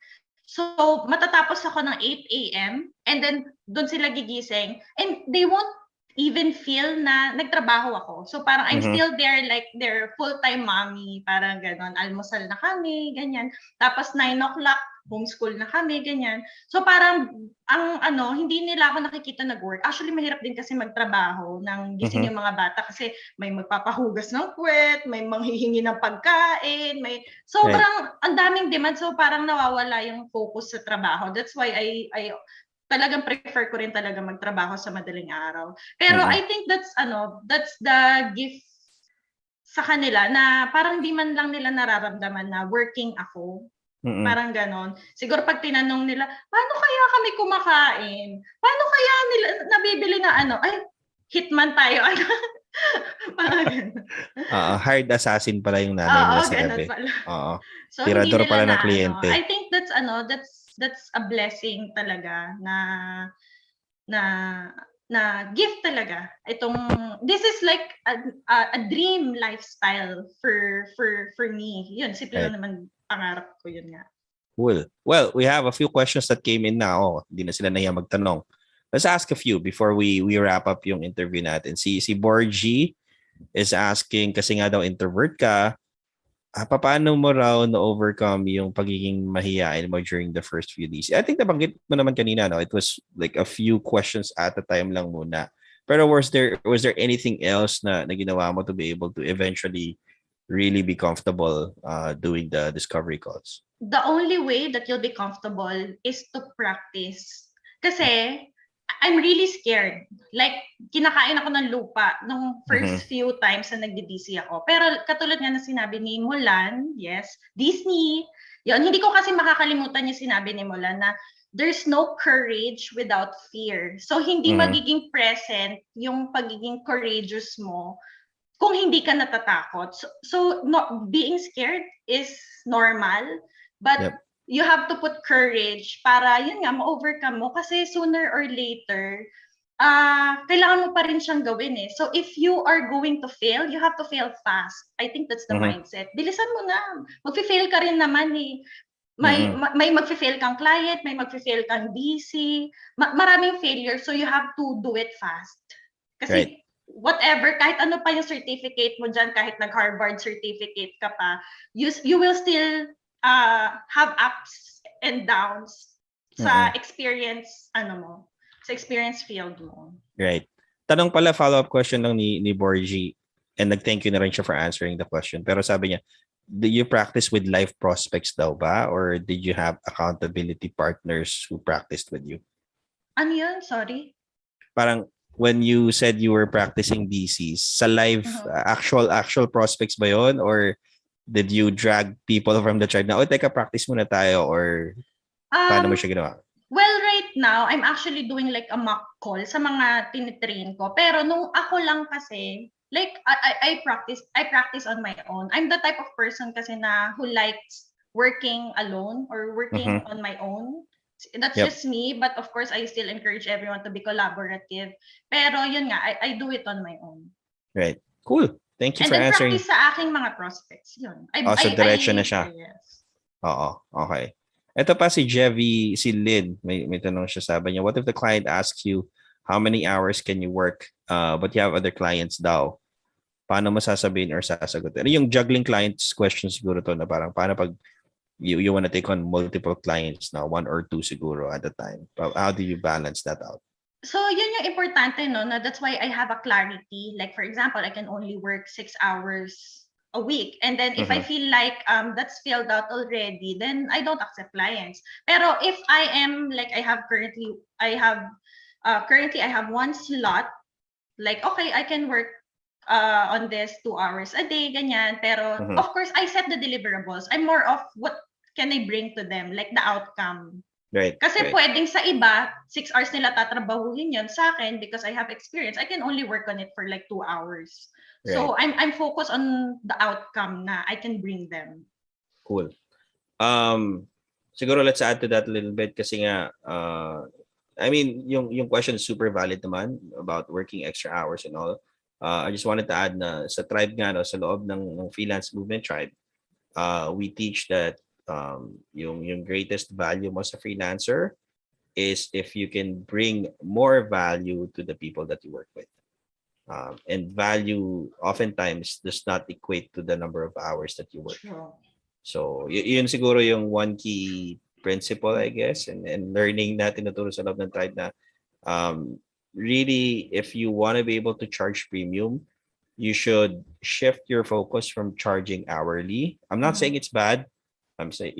So, matatapos ako ng 8 a.m. and then doon sila gigising and they won't even feel na nagtrabaho ako. So, parang I'm still there like their full-time mommy, parang ganon. Almusal na kami, ganyan. Tapos 9 o'clock, homeschool na kami, ganyan. So, parang hindi nila ako nakikita nag-work. Actually, mahirap din kasi magtrabaho nang gising yung mga bata kasi may magpapahugas ng puwet, may manghihingi ng pagkain, may sobrang ang daming demand. So, parang nawawala yung focus sa trabaho. That's why I talagang prefer ko rin talaga magtrabaho sa madaling araw. Pero I think that's the gift sa kanila na parang di man lang nila nararamdaman na working ako. Parang ganon. Siguro pag tinanong nila, paano kaya kami kumakain? Paano kaya nila nabibili na hitman tayo. Parang ganon. Hard assassin pala yung nanay nila sa gabi. So, tirador pala ng kliyente. I think that's a blessing talaga na gift talaga. This is like a dream lifestyle for me. Yun, simple lang naman pangarap ko yun nga. Cool. Well, we have a few questions that came in now. Hindi na sila nahiya magtanong. Let's ask a few before we wrap up yung interview natin. Si Borgie is asking, kasi nga daw introvert ka, paano mo raw na-overcome yung pagiging mahiyain mo during the first few days? I think nabanggit mo naman kanina, no? It was like a few questions at a time lang muna. Pero was there anything else na ginawa mo to be able to eventually really be comfortable doing the discovery calls? The only way that you'll be comfortable is to practice. Kasi I'm really scared. Like, kinakain ako ng lupa nung first few times na nagdi-DC ako. Pero katulad nga na sinabi ni Mulan, yes, Disney, yun, hindi ko kasi makakalimutan yung sinabi ni Mulan na there's no courage without fear. So, hindi magiging present yung pagiging courageous mo kung hindi ka natatakot. So being scared is normal, but you have to put courage para yun nga ma-overcome mo kasi sooner or later kailangan mo pa rin siyang gawin eh. So if you are going to fail, you have to fail fast. I think that's the mindset. Bilisan mo na. Magfi-fail ka rin naman eh. May magfi-fail kang client, may magfi-fail kang DC, maraming failure, so you have to do it fast. Kasi whatever, kahit ano pa yung certificate mo dyan, kahit nag-Harvard certificate ka pa, you will still have ups and downs sa experience, sa experience field mo. Right. Tanong pala, follow-up question lang ni Borgie, and nag-thank you na rin siya for answering the question. Pero sabi niya, do you practice with life prospects daw ba? Or did you have accountability partners who practiced with you? Ano yun? Sorry? Parang, when you said you were practicing DCs, sa live, actual prospects ba yun? Or did you drag people from the tribe na, teka, practice muna tayo? Or paano mo siya ginawa? Well, right now, I'm actually doing like a mock call sa mga tinitrain ko. Pero nung ako lang kasi, like, I practice on my own. I'm the type of person kasi na who likes working alone or working on my own. That's just me, but of course, I still encourage everyone to be collaborative. Pero yun nga, I do it on my own. Right. Cool. Thank you for answering. And then practice sa aking mga prospects. Yun. So diretso na siya. Yes. Oo. Okay. Ito pa si Lynn. May tanong siya, sabi niya, what if the client asks you, how many hours can you work? But you have other clients daw. paano mo sasabihin or sasagot? Ano yung juggling clients questions siguro to na parang paano pag you want to take on multiple clients now, 1 or 2 siguro at a time. How do you balance that out? So, yun yung importante, no? Na that's why I have a clarity. Like, for example, I can only work 6 hours a week. And then if I feel like that's filled out already, then I don't accept clients. Pero if I am, like, currently I have one slot, like, okay, I can work on this 2 hours a day, ganyan. Pero, of course, I set the deliverables. I'm more of what can I bring to them, like the outcome. Right. Kasi pwedeng sa iba, 6 hours nila tatrabahuhin yun. Sa akin, because I have experience, I can only work on it for like 2 hours. Right. So I'm focused on the outcome na I can bring them. Cool. Siguro let's add to that a little bit kasi nga, I mean, yung question is super valid naman about working extra hours and all. I just wanted to add na sa tribe nga, no, sa loob ng freelance movement tribe, we teach that yung greatest value mo sa freelancer is if you can bring more value to the people that you work with. And value oftentimes does not equate to the number of hours that you work. Sure. So, yun siguro yung one key principle, I guess, and learning na tinuturo sa loob ng tribe na really, if you want to be able to charge premium, you should shift your focus from charging hourly. I'm not saying it's bad. I'm saying,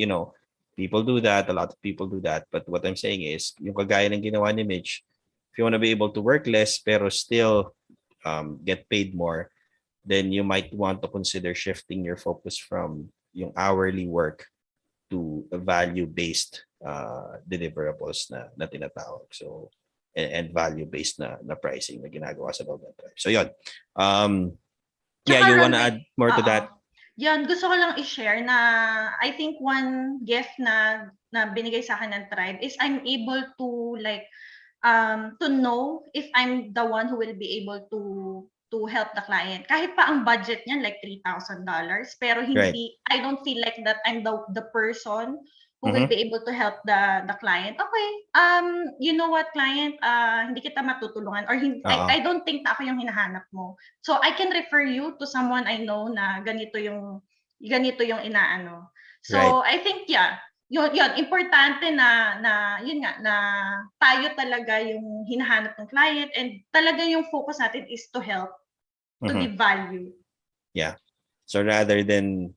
people do that. A lot of people do that. But what I'm saying is, yung kagaya ng ginawa ni Mich, if you want to be able to work less pero still get paid more, then you might want to consider shifting your focus from yung hourly work to value-based deliverables na tinatawag. So, and value-based na pricing na ginagawa sa loob ng tribe. So, yun. You want to add more to that? Yan, gusto ko lang i-share na I think one gift na binigay sa akin ng tribe is I'm able to to know if I'm the one who will be able to help the client. Kahit pa ang budget niyan like $3,000, pero hindi, right. I don't feel like that I'm the person who will be able to help the client. Okay, you know what, client, hindi kita matutulungan or hindi, I don't think na ako yung hinahanap mo. So I can refer you to someone I know na ganito yung inaano. So right. I think yun importante na yun nga na tayo talaga yung hinahanap ng client and talaga yung focus natin is to help, to give value. Yeah. So rather than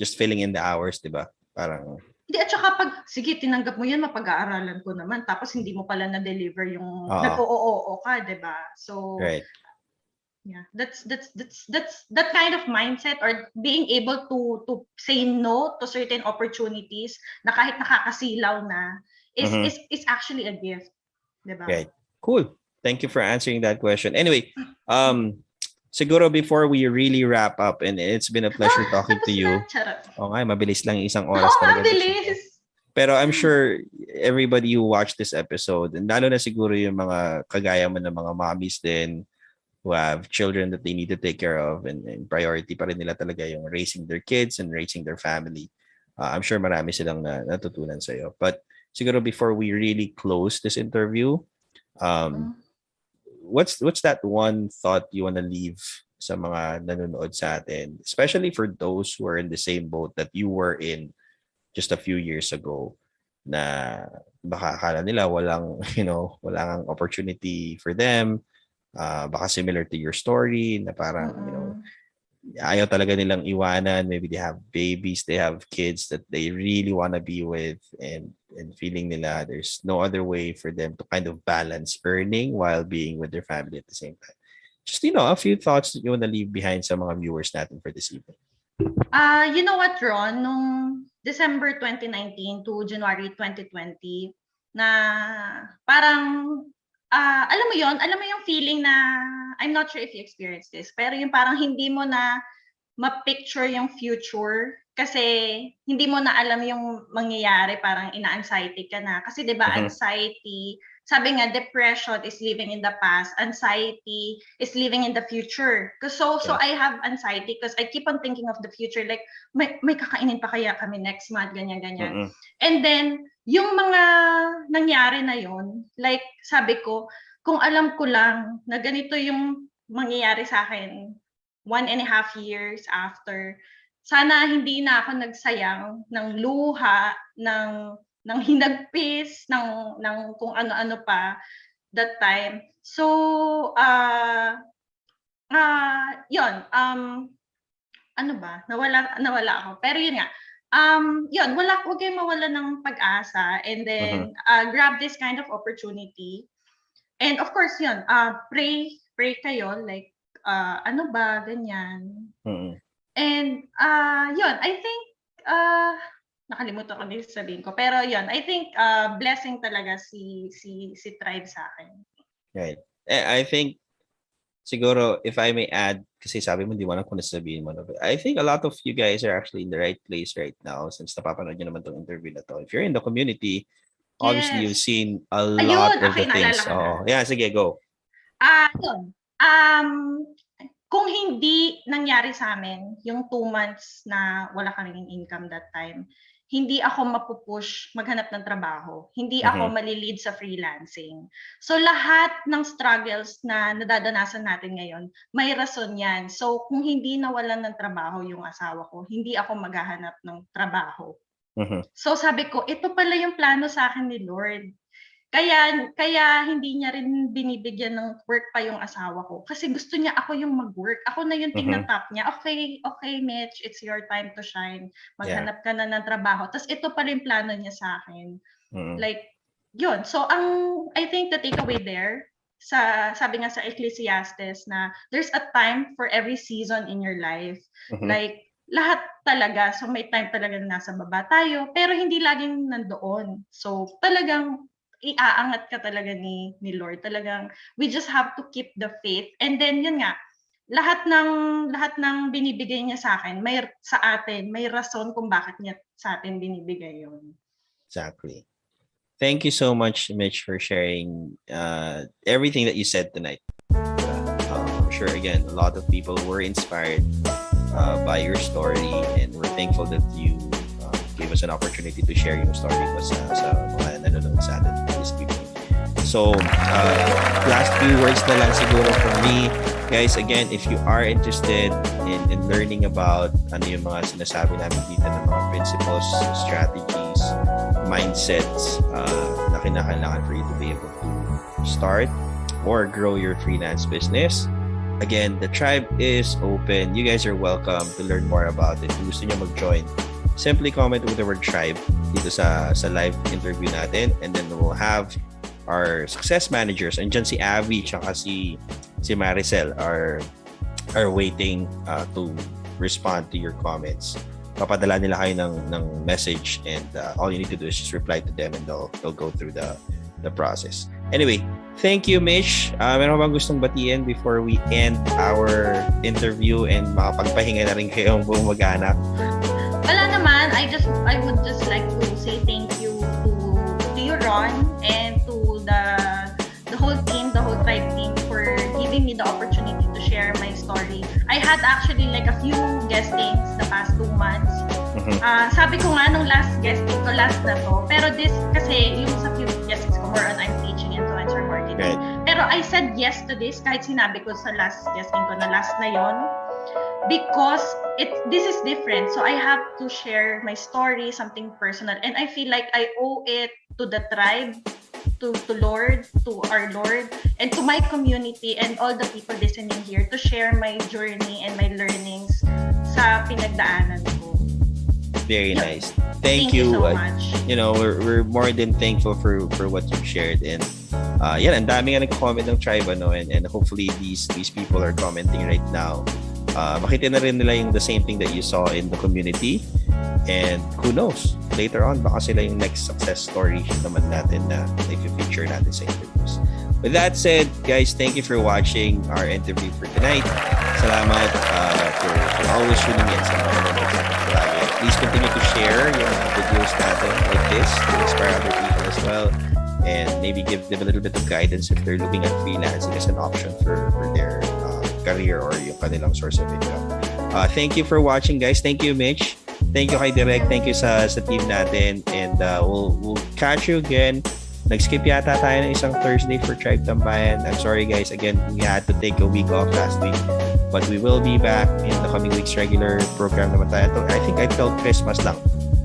just filling in the hours, 'di ba? Parang hindi, at saka pag, sige, tinanggap mo yan, mapag-aaralan ko naman, tapos hindi mo pala na-deliver yung nag-oo ka, diba? So, right. Yeah, that's that kind of mindset or being able to say no to certain opportunities na kahit nakakasilaw na is actually a gift, diba? Right. Cool. Thank you for answering that question. Anyway, siguro before we really wrap up, and it's been a pleasure talking to you. Okay, mabilis lang yung isang oras. Mabilis. Pero I'm sure everybody who watched this episode, and lalo na siguro yung mga kagaya mo ng mga mommies din who have children that they need to take care of, and priority pa rin nila talaga yung raising their kids and raising their family. I'm sure marami silang natutunan sa'yo. But siguro before we really close this interview, what's that one thought you want to leave sa mga nanonood sa atin, especially for those who are in the same boat that you were in just a few years ago, na baka akala nila walang opportunity for them, baka similar to your story na parang ayaw talaga nilang iwanan, maybe they have babies, they have kids that they really want to be with, and feeling nila there's no other way for them to kind of balance earning while being with their family at the same time. Just, a few thoughts that you want to leave behind sa mga viewers natin for this evening. You know what, Ron? Nung December 2019 to January 2020, na parang, alam mo yung feeling na, I'm not sure if you experienced this, pero yung parang hindi mo na ma-picture yung future kasi hindi mo na alam yung mangyayari, parang ina-anxiety ka na. Kasi 'di ba, anxiety, sabi nga depression is living in the past, anxiety is living in the future. So I have anxiety because I keep on thinking of the future, like may kakainin pa kaya kami next month, ganyan. And then yung mga nangyari na yon, like sabi ko, kung alam ko lang na ganito yung mangyayari sa akin 1.5 years after, sana hindi na ako nagsayang ng luha, ng hinagpis, ng kung ano-ano pa that time. So, yun, ano ba? Nawala ako. Pero yun nga, yun, huwag kayong mawala ng pag-asa, and then grab this kind of opportunity. And of course, yun, pray kayo, like, ano ba, ganyan. And yun, I think, nakalimutan ko din sabihin ko. Pero yun, I think blessing talaga si Tribe sa akin. Right. I think, siguro, if I may add, kasi sabi mo, di mo alam kung nasabihin mo. I think a lot of you guys are actually in the right place right now since napapanood nyo naman itong interview na to. If you're in the community, obviously you've seen a lot of the things. Oh, yeah, sige, go. Yun. Kung hindi nangyari sa amin yung 2 months na wala kaming income that time, hindi ako mapupush maghanap ng trabaho. Hindi ako malilid sa freelancing. So lahat ng struggles na nadadanasan natin ngayon, may rason yan. So kung hindi nawalan ng trabaho yung asawa ko, hindi ako maghahanap ng trabaho. So sabi ko, ito pala yung plano sa akin ni Lord. Kaya hindi niya rin binibigyan ng work pa yung asawa ko. Kasi gusto niya ako yung mag-work. Ako na yung tinatap niya. Okay, Mitch, it's your time to shine. Maghanap ka na ng trabaho. Tapos ito pa rin plano niya sa akin. Like, yun. So, I think the takeaway there, sabi nga sa Ecclesiastes na there's a time for every season in your life. Like, lahat talaga. So, may time talaga na nasa baba tayo. Pero hindi laging nandoon. So, talagang iaangat ka talaga ni Lord. Talagang we just have to keep the faith. And then yun nga, lahat ng binibigay niya sa akin, sa atin, may rason kung bakit niya sa atin binibigay yun. Exactly. Thank you so much, Mitch, for sharing everything that you said tonight. I'm sure, again, a lot of people were inspired by your story, and we're thankful that you gave us an opportunity to share your story sa mga nanonood sa atin this evening. So, last few words na lang siguro from me. Guys, again, if you are interested in learning about ano yung mga sinasabi namin dito ng mga principles, strategies, mindsets na kinakailangan for you to be able to start or grow your freelance business, again, the tribe is open. You guys are welcome to learn more about it. Kung gusto nyo mag-join, simply comment with the word tribe dito sa live interview natin, and then we'll have our success managers, and dyan si Avi tsaka si Maricel are waiting to respond to your comments. Papadala nila kayo ng message, and all you need to do is just reply to them, and they'll go through the process. Anyway, thank you, Mich. Meron bang gustong batiin before we end our interview and makapagpahinga na rin kayong buong mag-anak? Wala naman. I would just like to say thank you to you, Ron, and to the whole team, the whole tribe team, for giving me the opportunity to share my story. I had actually like a few guestings the past 2 months. Sabi ko nga nung last guesting ko, last na to. Pero this, kasi yung sa few guestings ko, more on I'm teaching influencer marketing. Right. Pero I said yes to this kahit sinabi ko sa last guesting ko na last na yon, because this is different. So I have to share my story, something personal, and I feel like I owe it to the tribe, to Lord, to our Lord, and to my community and all the people listening here to share my journey and my learnings sa pinagdaanan ko. Very nice. Thank you so much. We're more than thankful for what you've shared, and ang dami nga nagko-comment ng tribe, and hopefully these people are commenting right now. Makita na rin nila yung the same thing that you saw in the community, and who knows, later on baka sila yung next success story naman natin na i-feature natin sa interviews. With that said, guys, thank you for watching our interview for tonight. Salamat for always tuning in sa mga nanonood natin palagi. Please continue to share yung mga videos natin like this to inspire other people as well, and maybe give them a little bit of guidance if they're looking at freelancing as an option for their career or yung kanilang source of income. Thank you for watching, guys. Thank you, Mitch. Thank you kay Direk. Thank you sa team natin, and we'll catch you again Nag-skip yata tayo ng isang Thursday for Tribe Tambayan. I'm sorry guys. Again, we had to take a week off last week. But we will be back in the coming week's regular program naman tayo. I think I felt Christmas lang.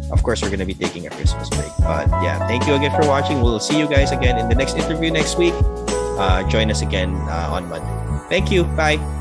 Of course, we're gonna be taking a Christmas break. But yeah, thank you again for watching. We'll see you guys again in the next interview next week. Join us again on Monday. Thank you. Bye.